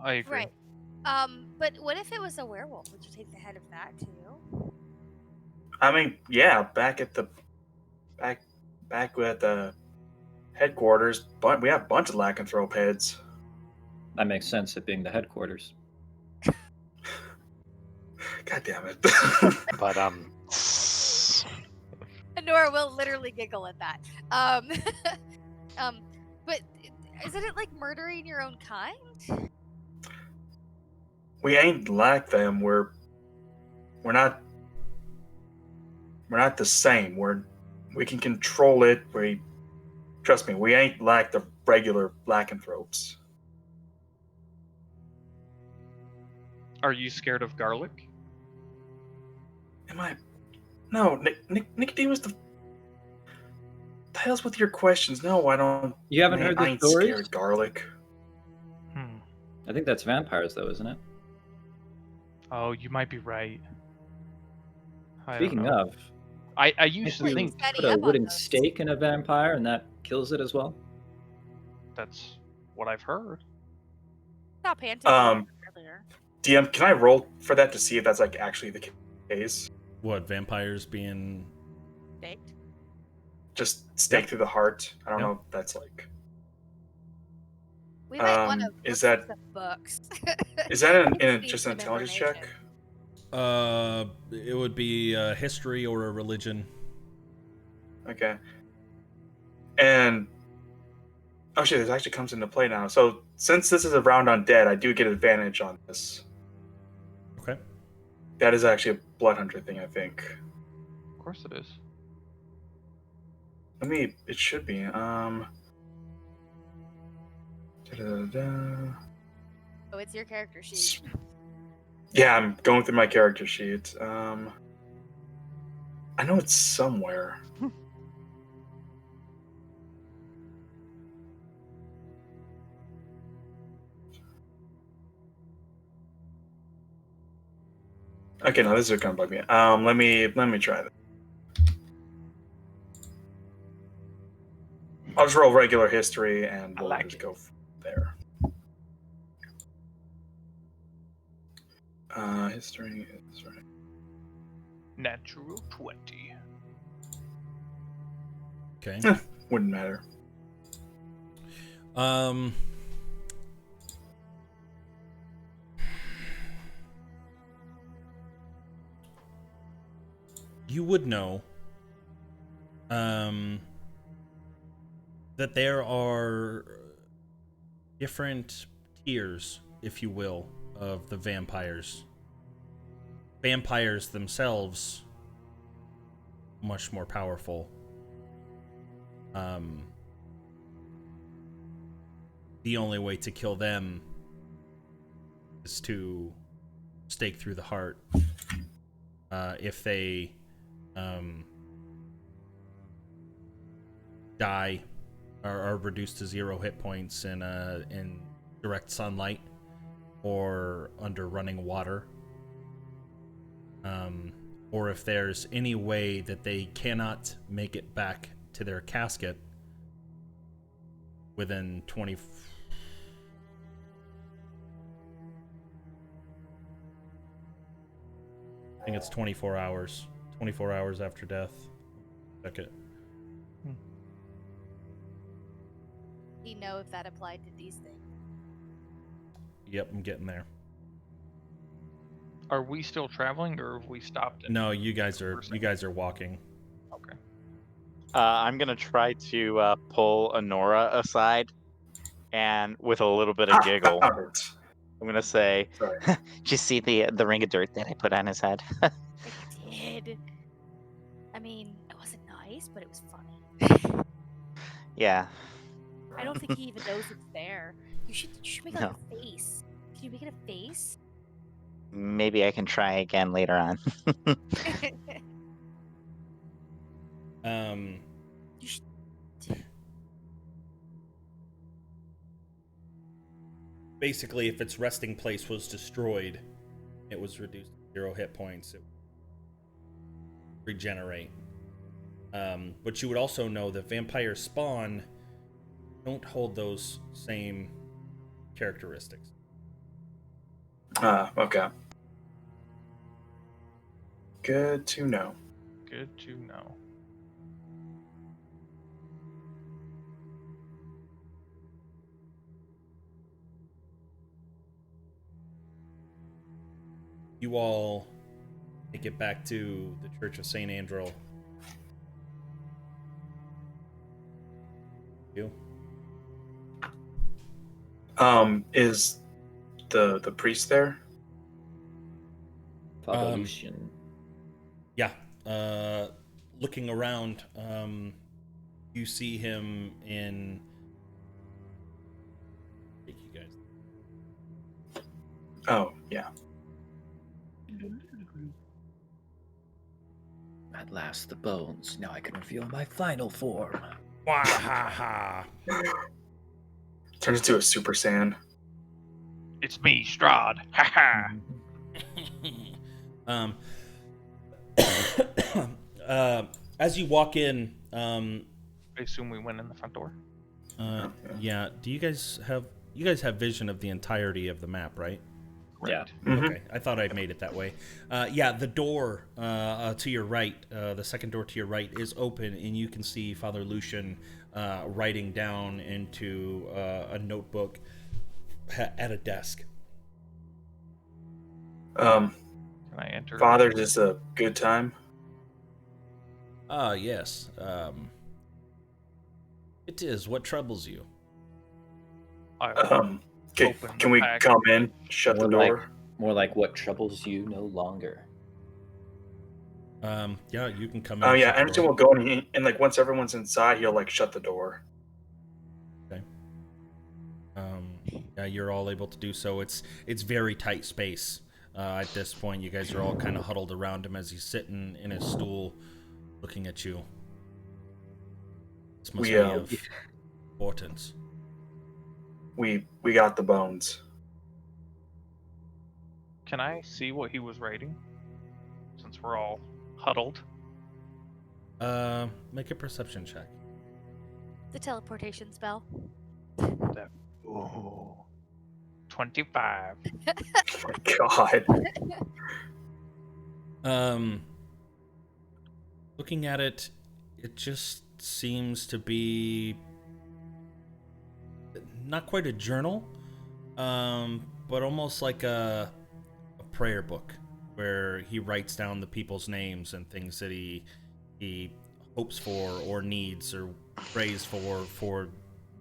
I agree. Right. But what if it was a werewolf? Would you take the head of that too? I mean, yeah, back at the headquarters, but we have a bunch of lycanthrope heads. That makes sense, it being the headquarters. God damn it. But Nora will literally giggle at that. But isn't it like murdering your own kind? We ain't like them. We're not the same. We can control it. Trust me, we ain't like the regular lycanthropes. Are you scared of garlic? Am I? No, Nicodemus. The hell's with your questions? No, I don't. You haven't Man, heard I the ain't stories? scared of garlic. I think that's vampires, though, isn't it? Oh, you might be right. I don't Speaking know. of, I used to Wait, think setting put a up on wooden those. stake in a vampire and that kills it as well. that's what I've heard. Stop panting earlier. DM, can I roll for that to see if that's like actually the case? What, vampires being... Baked. Just stake Yep. through the heart. I don't Yep. know if that's like. We might want to is look that- some books. Is that Need just an some intelligence check? information. It would be a history or a religion. Okay. And oh shit, this actually comes into play now. So since this is a round on dead, I do get advantage on this. Okay. That is actually a blood hunter thing, I think. Of course it is. It should be. Da-da-da-da. Oh, it's your character sheet. Yeah, I'm going through my character sheet. I know it's somewhere. Okay, no, this is gonna bug me. Let me try that. I'll just roll regular history and we'll like just it. go there. History is right. Natural 20. Okay. Wouldn't matter. You would know that there are different tiers, if you will, of the vampires. Vampires themselves much more powerful. The only way to kill them is to stake through the heart. If they die or are reduced to 0 hit points in direct sunlight, or under running water. Or if there's any way that they cannot make it back to their casket within 20... I think it's 24 hours. 24 hours after death. Check it. Do you know if that applied to these things? Yep, I'm getting there. Are we still traveling, or have we stopped? No, you guys are walking. Okay. I'm gonna try to pull Honora aside, and with a little bit of giggle, I'm gonna say, Sorry. "Did you see the ring of dirt that I put on his head?" I did. I mean, it wasn't nice, but it was funny. Yeah. I don't think he even knows it's there. You should make like No. a face. Can you make it a face? Maybe I can try again later on. You should. Basically, if its resting place was destroyed, it was reduced to 0 hit points. It would regenerate. But you would also know that vampire spawn don't hold those same characteristics. Okay. Good to know. Good to know. You all make it back to the Church of St. Andrew. You? Is the priest there? Father Lucian. Yeah. Looking around, you see him in... Take you guys. Oh, yeah. At last, the bones. Now I can reveal my final form. Wahaha! Turns into a Super Saiyan. It's me, Strahd. Ha As you walk in, I assume we went in the front door. yeah. Do you guys have vision of the entirety of the map, right? Yeah. Mhm. Okay, I thought I'd made it that way. Yeah, the door to your right, the second door to your right, is open, and you can see Father Lucian writing down into a notebook at a desk. Can I enter? Father, is this a good time? Yes. It is. What troubles you? Okay, Open can the we pack. come in? Shut the door. More like what troubles you no longer. Yeah, you can come in. Oh and yeah, shut the Anderson door. will go in, and like once everyone's inside, he'll like shut the door. Okay. Yeah, you're all able to do so. It's very tight space. At this point, you guys are all kind of huddled around him as he's sitting in his stool, looking at you. This must We, be of importance. We got the bones. Can I see what he was writing? Since we're all huddled. Make a perception check. The teleportation spell. Ooh. 25. Oh my God. Looking at it, it just seems to be not quite a journal, but almost like a prayer book where he writes down the people's names and things that he hopes for or needs or prays for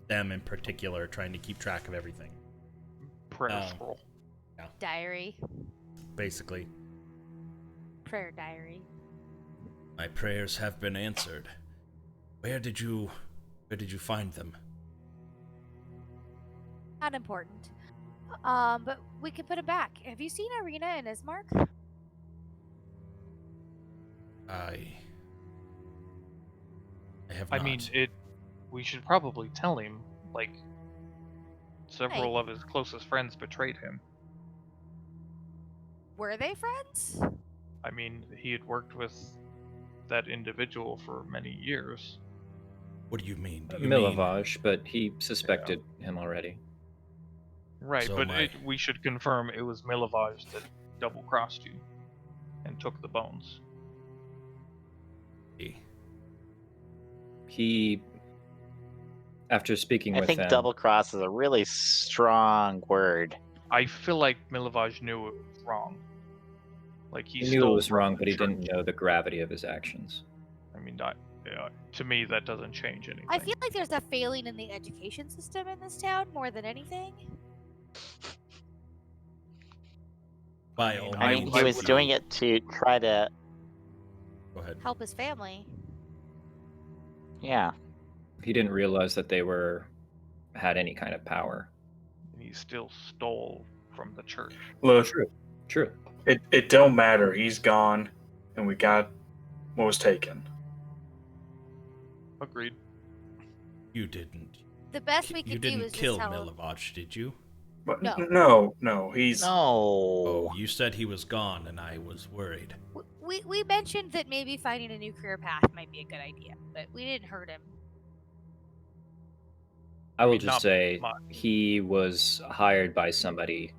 them in particular, trying to keep track of everything. Prayer scroll. Diary. Basically. Prayer diary. My prayers have been answered. Where did you find them? Not important. But we can put it back. Have you seen Arena and Ismark? I have I not. mean, we should probably tell him, like, several of his closest friends betrayed him. Were they friends? I mean, he had worked with that individual for many years. What do you mean? Do you mean Milavage, but he suspected him already. Right, So but my- we should confirm it was Milavage that double-crossed you and took the bones. He, after speaking I with think them, double cross is a really strong word. I feel like Milavage knew it was wrong. Like he he knew it stole was from wrong, the but he church. didn't know the gravity of his actions. I mean, to me, that doesn't change anything. I feel like there's a failing in the education system in this town more than anything. By I mean, all I means, mean, he was would- doing it to try to, Go ahead. Help his family. yeah. He didn't realize that they had any kind of power. And he still stole from the church. Look, True. it don't matter. He's gone, and we got what was taken. Agreed. You didn't. The best we You could do didn't is kill just tell him. Milavage, did you? But No. no, he's No. Oh, you said he was gone, and I was worried. We mentioned that maybe finding a new career path might be a good idea, but we didn't hurt him. I will mean, just not say much. he was hired by somebody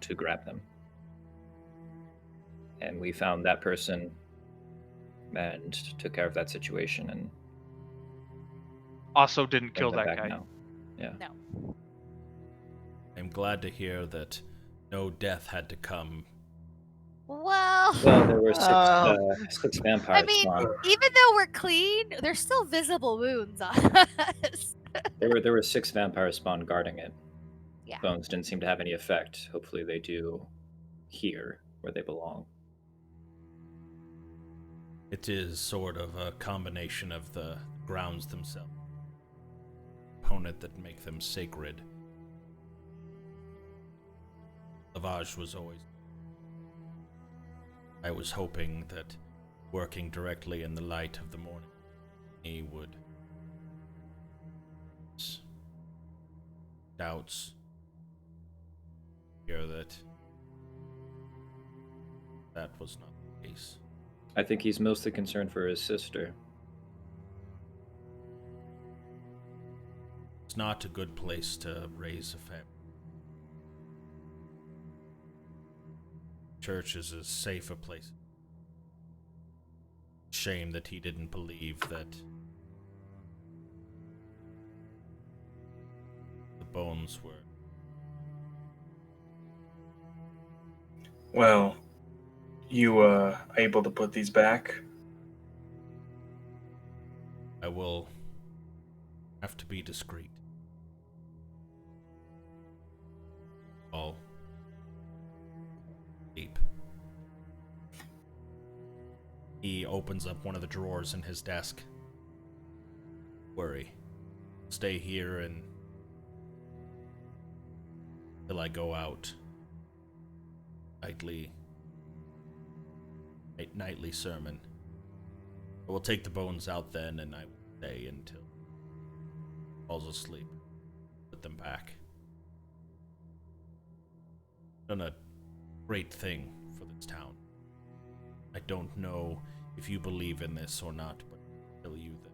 to grab them. And we found that person and took care of that situation and Also didn't bring kill them that back guy. now. Yeah. No. I'm glad to hear that no death had to come. Well, Well, there were Oh. six vampires I mean, spawned. even though we're clean, there's still visible wounds on us. There were 6 vampires spawned guarding it. Yeah. Bones didn't seem to have any effect. Hopefully they do here where they belong. It is sort of a combination of the grounds themselves, component that make them sacred. Lavage was always. I was hoping that working directly in the light of the morning, he would. Doubts. Hear that was not the case. I think he's mostly concerned for his sister. It's not a good place to raise a family. Church is as safe a place. Shame that he didn't believe that the bones were. well. You able to put these back? I will have to be discreet. All deep. He opens up one of the drawers in his desk. Worry. Stay here and till I go out. Nightly sermon. I will take the bones out then, and I will stay until he falls asleep. Put them back. Done a great thing for this town. I don't know if you believe in this or not, but I tell you that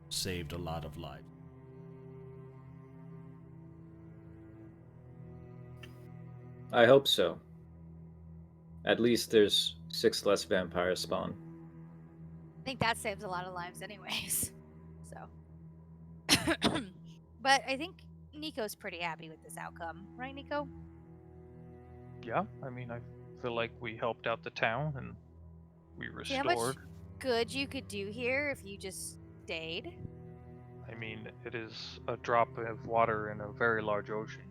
saved a lot of lives. I hope so. At least there's 6 less vampires spawn. I think that saves a lot of lives, anyways. So, but I think Nico's pretty happy with this outcome, right, Nico? Yeah, I mean, I feel like we helped out the town and we See how much restored. good you could do here if you just stayed. I mean, it is a drop of water in a very large ocean.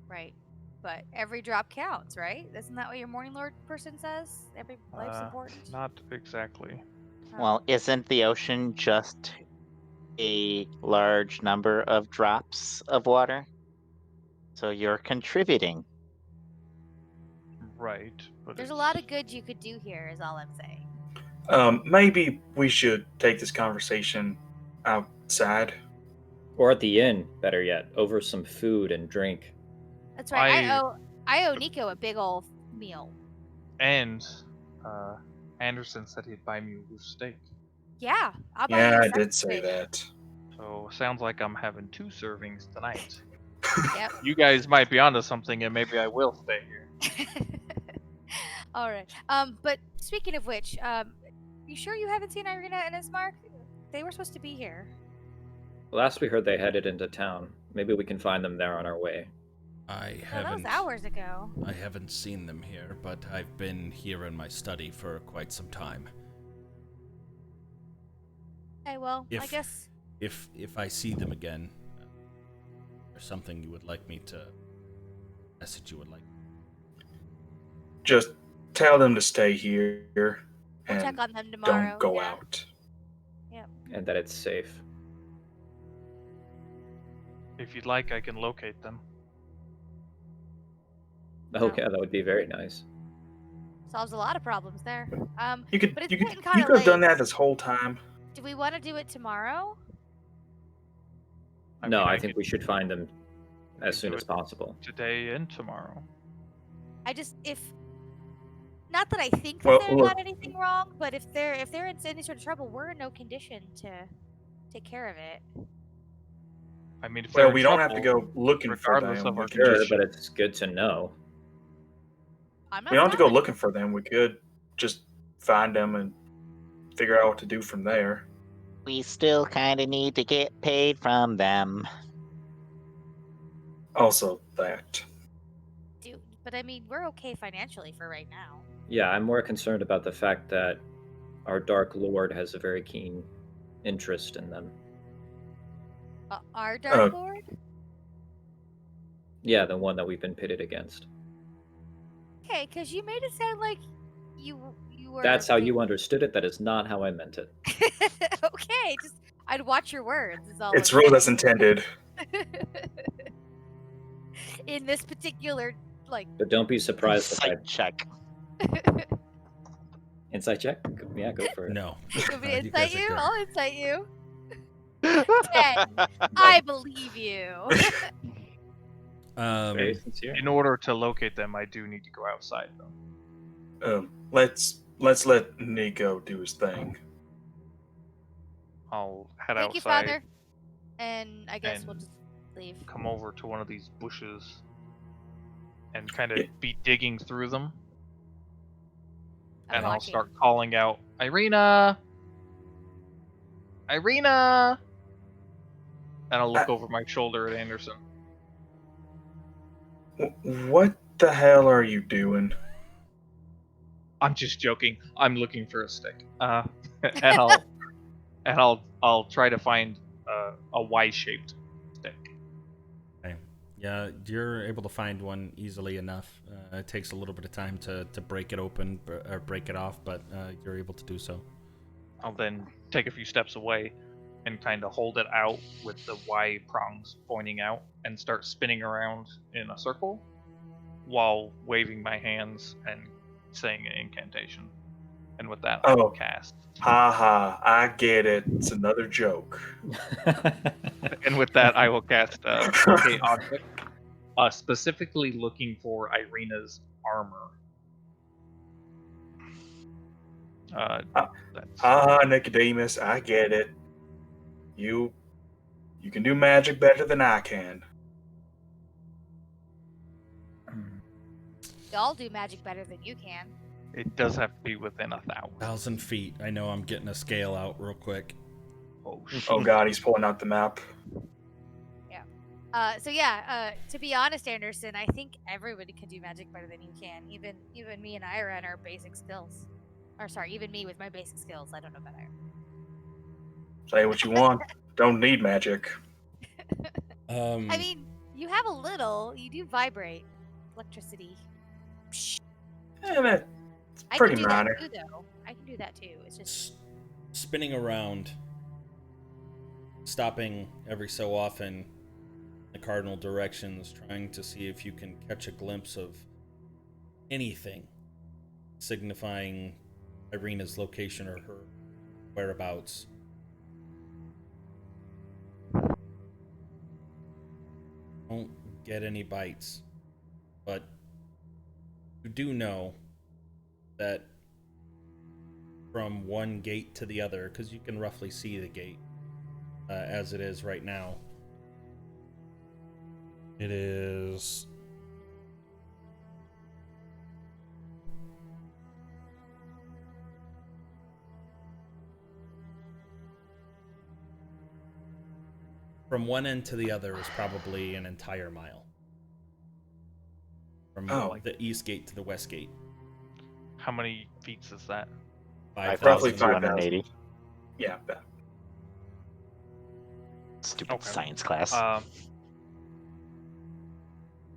Right. But every drop counts, right? Isn't that what your Morning Lord person says? Every life's important. Not exactly. Oh. Well, isn't the ocean just a large number of drops of water? So you're contributing. Right, but There's a it's- lot of good you could do here, is all I'm saying. Maybe we should take this conversation outside. Or at the inn, better yet, over some food and drink. That's right. I- I owe Nico a big old meal. And Anderson said he'd buy me a loose steak. Yeah, I'll buy you Yeah, a I second did say steak. that. So sounds like I'm having 2 servings tonight. Yep. You guys might be onto something, and maybe I will stay here. All right. But speaking of which, you sure you haven't seen Irina and Ismark? They were supposed to be here. Last we heard, they headed into town. Maybe we can find them there on our way. I Well, that was haven't. hours ago. I haven't seen them here, but I've been here in my study for quite some time. Okay, well, I If- guess. If I see them again, there's something you would like me to message you would like. Just tell them to stay here We'll and check on them tomorrow. don't go yeah. out. And that it's safe. If you'd like, I can locate them. Oh, yeah, that would be very nice. Solves a lot of problems there. You could But it's you getting could kinda you could have done late. that this whole time. Do we want to do it tomorrow? No, mean, I think could we should find them as could soon do as it possible. today and tomorrow. I just if not that I think that Well, they've look. got anything wrong, but if they're in any sort of trouble, we're in no condition to take care of it. I mean, if Well, they're in we don't have to trouble, go looking for regardless them. of We our can Sure, just, but it's good to know. I'm not we don't have to go stopping. looking for them. We could just find them and figure out what to do from there. We still kind of need to get paid from them. Also, that. But I mean, we're okay financially for right now. Yeah, I'm more concerned about the fact that our Dark Lord has a very keen interest in them. Our Dark Uh, Lord? Yeah, the one that we've been pitted against. Okay, because you made it sound like you were. That's how you understood it. That is not how I meant it. Okay, just I'd watch your words. Is all. It's I'm rolled as saying. intended. In this particular, like. But don't be surprised if I Sight check. insight check. Yeah, go for it. No. Can we You incite guys are you? good. I'll incite you. 10. I believe you. Very sincere. in order to locate them, I do need to go outside, though. Let's let Nico do his thing. I'll head Thank you, outside, Father. And I guess we'll and just leave. come over to one of these bushes, and kind of Yeah. be digging through them. I'm And I'll watching. start calling out, Irina! Irina! And I'll look over my shoulder at Anderson. What the hell are you doing? I'm just joking. I'm looking for a stick. And I'll try to find a Y-shaped stick. Okay. Yeah, you're able to find one easily enough. It takes a little bit of time to break it open or break it off, but you're able to do so. I'll then take a few steps away and kind of hold it out with the Y prongs pointing out and start spinning around in a circle while waving my hands and saying an incantation. And with that, I will Oh. cast. Haha, I get it. It's another joke. And with that, I will cast Locate Object, specifically looking for Irina's armor. That's Nicodemus, I get it. You can do magic better than I can. Y'all do magic better than you can. It does have to be within 1,000. 1,000 feet. I know I'm getting a scale out real quick. Oh, shit. Oh god, he's pulling out the map. To be honest, Anderson, I think everybody can do magic better than you can. Even me and Ira and our basic skills. Or sorry, even me with my basic skills. I don't know about Ira. Say what you want. Don't need magic. I mean, you have a little. You do vibrate. Electricity. That's I pretty can do minor. that too, though. I can do that too. It's just Spinning around, stopping every so often in the cardinal directions, trying to see if you can catch a glimpse of anything signifying Irina's location or her whereabouts. Don't get any bites, but You do know that from one gate to the other, because you can roughly see the gate as it is right now, it is from one end to the other is probably an entire mile. From the east gate to the west gate. How many feet is that? Roughly 5,280. 5,000. Yeah, that. Stupid Okay. science class.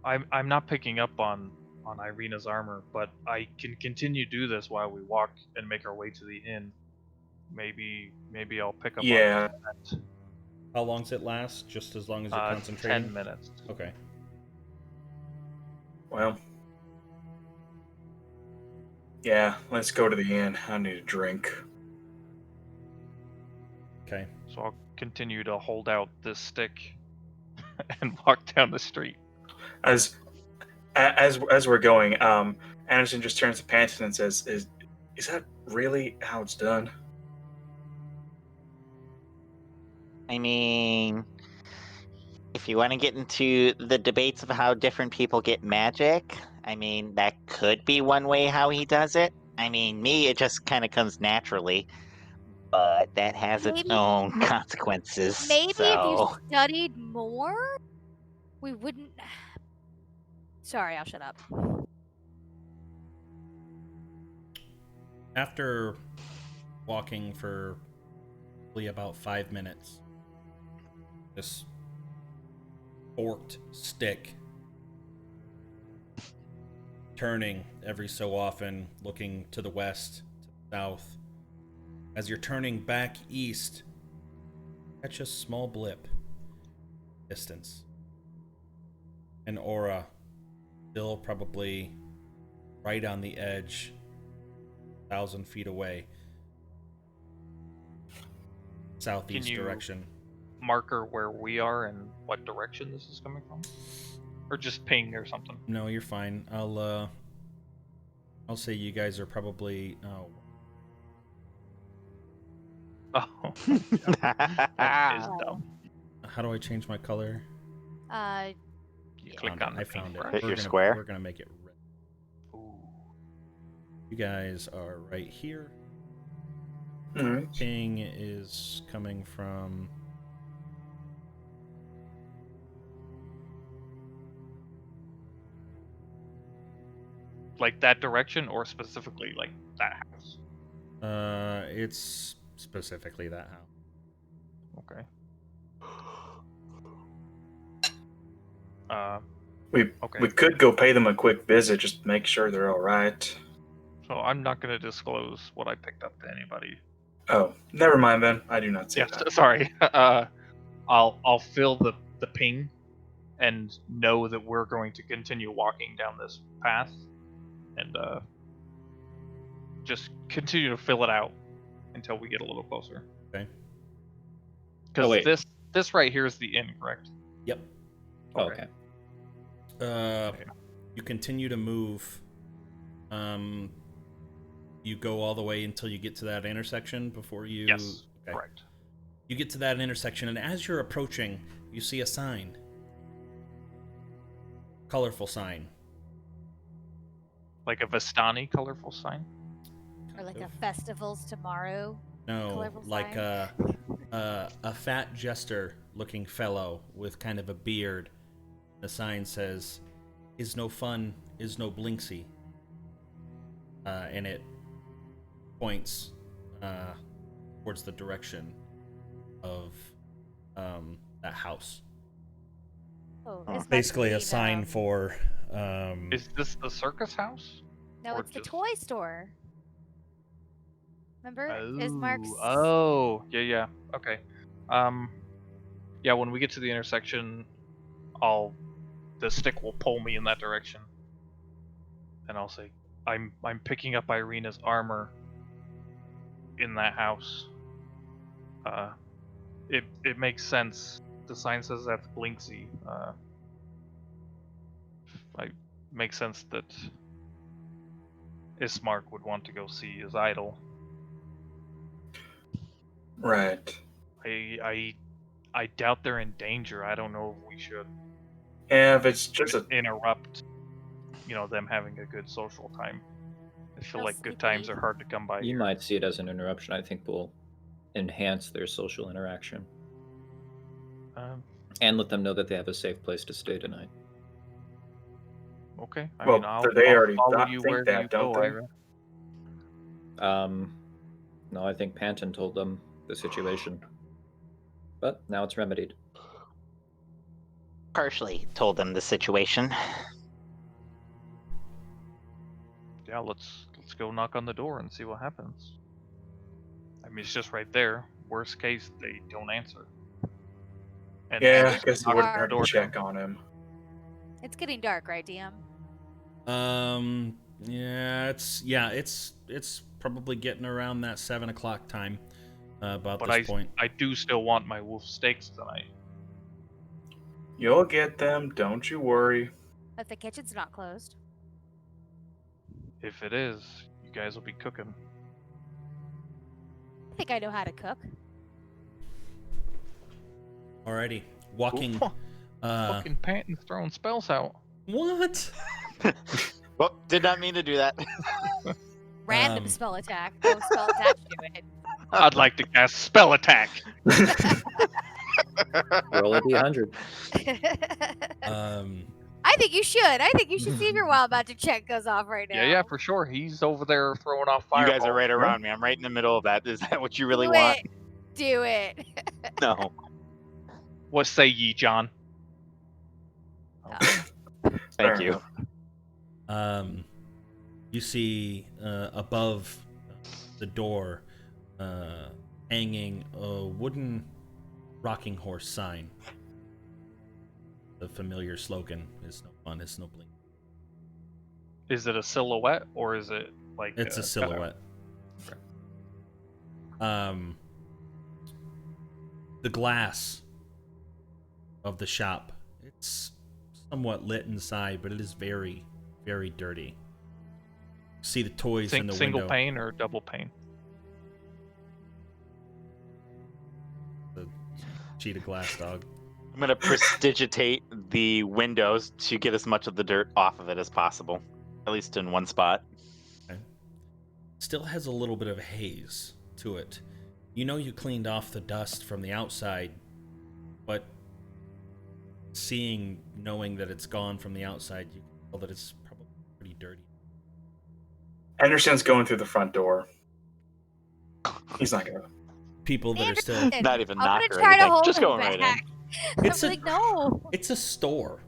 I'm not picking up on Irina's armor, but I can continue to do this while we walk and make our way to the inn. Maybe I'll pick up Yeah. on that. How long does it last? Just as long as you're concentrating? 10 minutes. Okay. Well. Yeah, let's go to the inn. I need a drink. Okay. So I'll continue to hold out this stick and walk down the street. As we're going, Anderson just turns to Panton and says, "Is that really how it's done?" I mean, if you want to get into the debates of how different people get magic, I mean, that could be one way how he does it. I mean, me, it just kind of comes naturally, but that has its Maybe- own consequences. Maybe if you so, studied more, we wouldn't. Sorry, I'll shut up. After walking for probably about 5 minutes, this forked stick turning every so often, looking to the west, to the south. As you're turning back east, catch a small blip. Distance. An aura, still probably right on the edge, 1,000 feet away. Southeast Can you direction. marker where we are and what direction this is coming from? Or just ping or something? No, you're fine. I'll say you guys are probably Oh, that is dumb. how do I change my color? You click Found on the I found it. paintbrush. Hit We're your gonna- square. We're gonna make it red. Ooh. You guys are right here. All right. Ping is coming from Like that direction, or specifically like that house? it's specifically that house. Okay. We Okay. we could go pay them a quick visit, just to make sure they're all right. So I'm not going to disclose what I picked up to anybody. Oh, never mind then. I do not see Yes, that. sorry. I'll fill the ping and know that we're going to continue walking down this path, and just continue to fill it out until we get a little closer. Okay. Because Oh, wait. this right here is the inn, correct? Yep. Oh, okay. You continue to move. You go all the way until you get to that intersection before you. Yes, Okay. correct. You get to that intersection, and as you're approaching, you see a sign. Colorful sign. Like a Vistani colorful sign? Or like a festivals tomorrow. No, Colorful like sign? a fat jester-looking fellow with kind of a beard. The sign says, "Is no fun, is no Blinksy." And it points towards the direction of that house. Oh, this must Basically, be a sign the- for. Is this the circus house? No, or it's the just- toy store. Remember? Ismark's. Oh, yeah. Okay. Yeah, when we get to the intersection, the stick will pull me in that direction, and I'll say, I'm picking up Irina's armor in that house. It makes sense. The sign says that's Blinksy. Like, makes sense that Ismark would want to go see his idol. Right. I doubt they're in danger. I don't know if we should Yeah, if it's just a interrupt, them having a good social time. I feel No like good sleepy. times are hard to come by You here. might see it as an interruption. I think we'll enhance their social interaction and let them know that they have a safe place to stay tonight. Okay. I Well, mean, I'll they already follow think you wherever that, you don't go, they? Ira. No, I think Panton told them the situation. But now it's remedied. Partially told them the situation. Yeah, let's go knock on the door and see what happens. I mean, it's just right there. Worst case, they don't answer. And Yeah, then I just guess it knock wouldn't the hurt to door check down. on him. It's getting dark, right, DM? Yeah, it's probably getting around that 7 o'clock time. About But this point. I do still want my wolf steaks tonight. You'll get them, don't you worry. But the kitchen's not closed. If it is, you guys will be cooking. I think I know how to cook. Alrighty, walking. Ooh, fucking Panton's throwing spells out. What? Well, did not mean to do that. Random spell attack. No spell attached to it. I'd like to cast spell attack. Roll a d100. I think you should. I think you should see if your wild magic check goes off right now. Yeah, for sure. He's over there throwing off You fireballs. guys are right around me. I'm right in the middle of that. Is that what you really Do want? it. Do it. No. What say ye, John? Thank you. You see above the door hanging a wooden rocking horse sign. The familiar slogan is no fun, it's no blink. Is it a silhouette or is it like? It's a silhouette. The glass of the shop, it's somewhat lit inside, but it is very, very dirty. See the toys in the single window. pane or double pane? The sheet of glass, dog. I'm going to prestigitate the windows to get as much of the dirt off of it as possible. At least in one spot. Okay. Still has a little bit of haze to it. You know you cleaned off the dust from the outside, but knowing that it's gone from the outside, you can tell that it's probably pretty dirty. Anderson's going through the front door. He's not gonna. People that are still... Not even I'm knock gonna or try to anything. hold Just him going right in. back. It's I'm like, no. It's a store.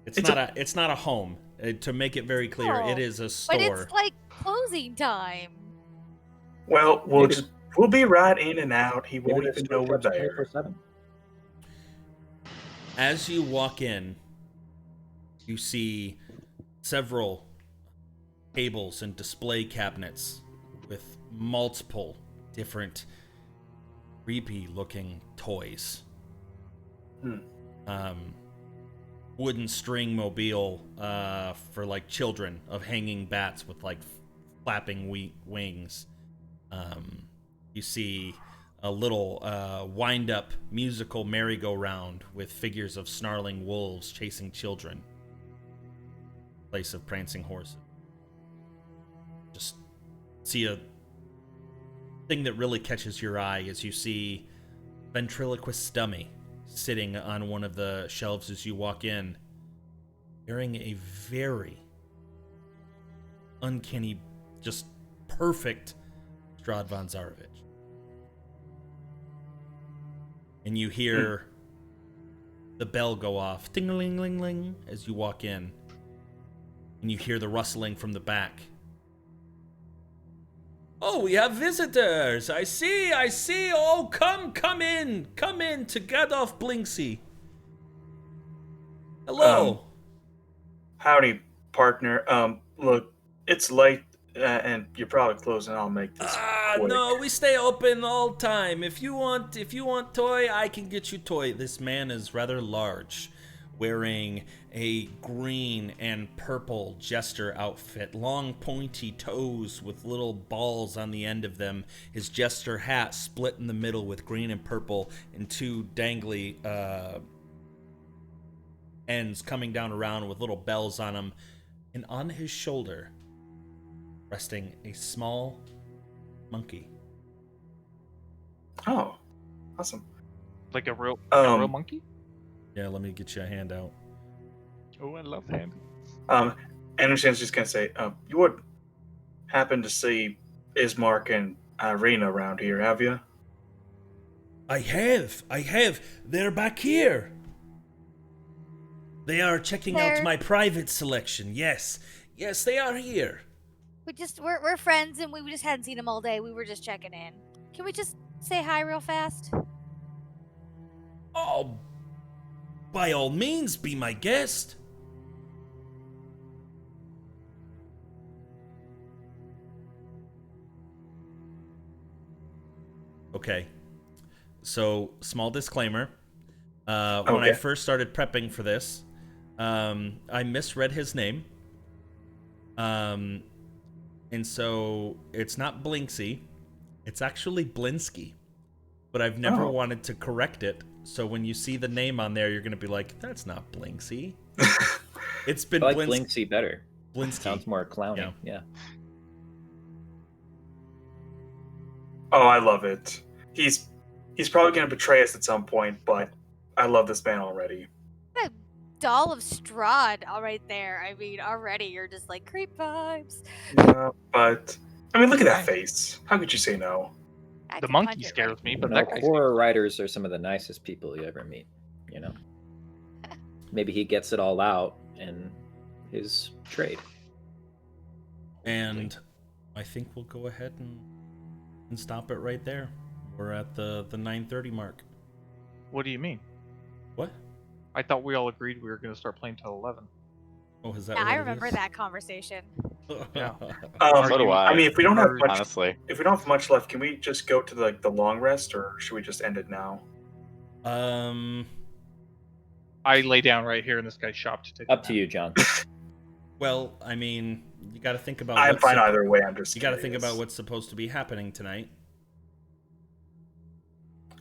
It's It's not a home. To make it very clear, No, it is a store. But it's like closing time. Well, we'll be right in and out. He Maybe won't it's even know we're there. 24/7. As you walk in, you see several tables and display cabinets with multiple different creepy-looking toys. Wooden string mobile for like children of hanging bats with like flapping wings. You see a little wind-up musical merry-go-round with figures of snarling wolves chasing children in place of prancing horses. Just see a thing that really catches your eye as you see ventriloquist dummy sitting on one of the shelves as you walk in, wearing a very uncanny, just perfect Strahd von Zarovich. And you hear the bell go off, ting-a-ling-ling-ling, as you walk in. And you hear the rustling from the back. Oh, we have visitors! I see! Oh, come in to Gadolf Blinksy. Hello! Howdy, partner. Look, it's late, and you're probably closing. I'll make this quick. No, we stay open all time. If you want toy, I can get you toy. This man is rather large, wearing a green and purple jester outfit, long pointy toes with little balls on the end of them. His jester hat split in the middle with green and purple, and two dangly ends coming down around with little bells on them. And on his shoulder, resting a small monkey. Oh, awesome. Like a real monkey? Yeah, let me get you a handout. Oh, I love handy. Anderson's just gonna say, you would happen to see Ismark and Irina around here, have you? I have. They're back here. They are checking out my private selection. Yes, they are here. We're friends, and we just hadn't seen him all day. We were just checking in. Can we just say hi real fast? Oh, by all means, be my guest. Okay. So, small disclaimer. When I first started prepping for this, I misread his name. And so it's not Blinksy. It's actually Blinksy. But I've never wanted to correct it. So when you see the name on there, you're going to be like, that's not Blinksy. It's been I like Blinksy better. Blinksy. Sounds more clowny. Yeah. Oh, I love it. He's probably going to betray us at some point, but I love this man already. A doll of Strahd right there. I mean, already you're just like creep vibes. Yeah, but I mean, look at that face. How could you say no? The monkey scares me, but You that know, guy horror writers are some of the nicest people you ever meet. You know, maybe he gets it all out in his trade. And I think we'll go ahead and stop it right there. We're at the 9:30 mark. What do you mean? What? I thought we all agreed we were going to start playing till 11. Oh, is that Yeah, what I it remember is? that conversation. Yeah. So do I. I mean, if we don't have much, honestly. if we don't have much left, can we just go to the long rest, or should we just end it now? I lay down right here in this guy's shop to take Up to you, John. Well, I mean, you got to think about. I'm fine either way. I'm just. You got to think curious. about what's supposed to be happening tonight.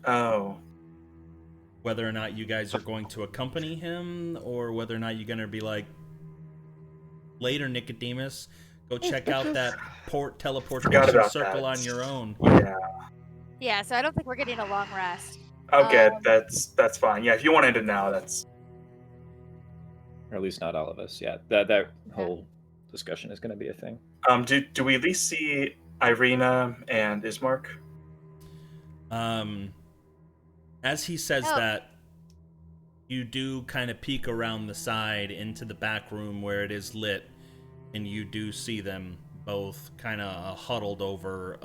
Oh. Whether or not you guys are going to accompany him, or whether or not you're going to be like, later, Nicodemus, go check out that teleportation circle on your own. Yeah. Yeah, so I don't think we're getting a long rest. Okay, that's fine. Yeah, if you want to end it now, that's. Or at least not all of us. Yeah, that whole discussion is going to be a thing. Do we at least see Irina and Ismark? As he says that, you do kind of peek around the side into the back room where it is lit, and you do see them both kind of huddled over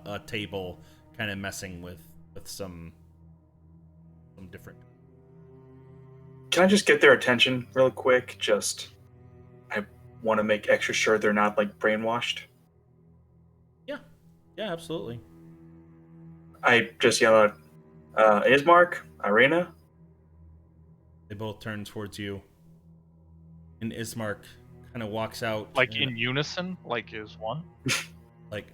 a table, kind of messing with some different. Can I just get their attention real quick? I want to make extra sure they're not like brainwashed. Yeah, absolutely. I just yell out, Ismark, Irina. They both turn towards you, and Ismark kind of walks out. Like in unison, like is one. Like,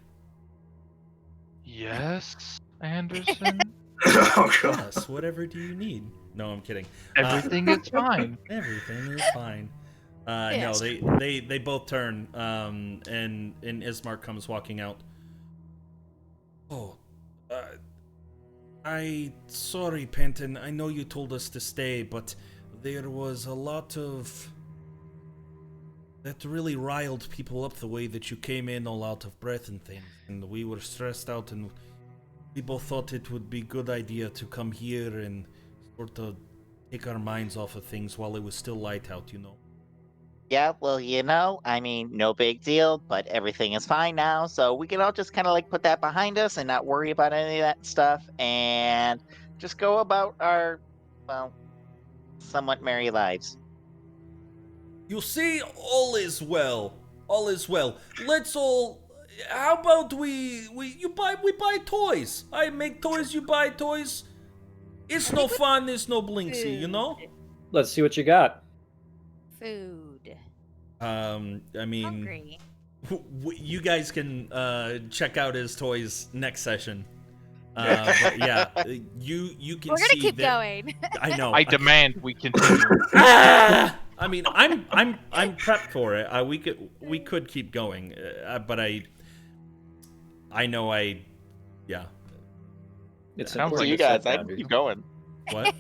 yes, Anderson. Oh god. yes, whatever do you need? No, I'm kidding. Everything is fine. Everything is fine. Yes. No, they both turn, and Ismark comes walking out. Oh, sorry, Penton. I know you told us to stay, but there was a lot of that really riled people up the way that you came in all out of breath and things, and we were stressed out, and we both thought it would be a good idea to come here and sort of take our minds off of things while it was still light out, you know. Yeah, well, I mean, no big deal, but everything is fine now, so we can all just kind of like put that behind us and not worry about any of that stuff and just go about our, well, somewhat merry lives. You see, all is well. All is well. Let's all. How about we buy toys? I make toys, you buy toys. It's no fun, it's no Blinksy, you know? let's see what you got. Food. I mean, Hungry. you guys can check out his toys next session. But yeah, you can We're gonna see keep that- going. I know. I demand we continue. I mean, I'm prepped for it. We could keep going, but I know yeah. It's Sounds So important you to set guys, I can boundaries. keep going. What?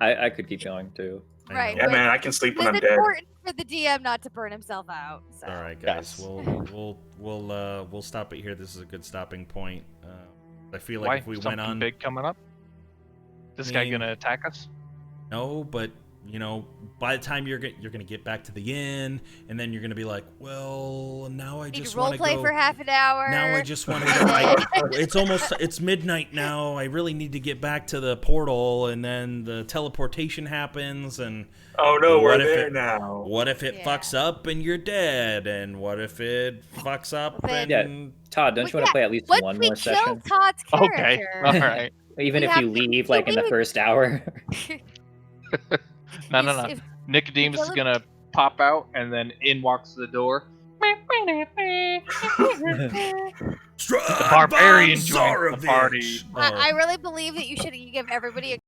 I could keep going too. I Right. know. Yeah, man, I can sleep when I'm It's dead. important for the DM not to burn himself out. So. All right, guys. Yes. We'll stop it here. This is a good stopping point. I feel like Why? if we Something went on, big coming up? This guy gonna attack us? no, but by the time you're gonna get back to the inn, and then you're gonna be like, well, now I Need just to role want to play go. for half an hour. Now I just want to go. It's midnight now. I really need to get back to the portal, and then the teleportation happens, and Oh no, we're What if there it- now. what if it Yeah. fucks up and you're dead, and what if it fucks up Then- and Todd, don't you Well, want to yeah, play at least Once one we more kill session? Todd's Okay. character, All right. Even we if have you to- leave to like in the leave. first hour. No. if- Nicodemus is Philip- gonna pop out, and then in walks the door. Strahd The barbarian von joins the party. Zarovich. I really believe that you should give everybody a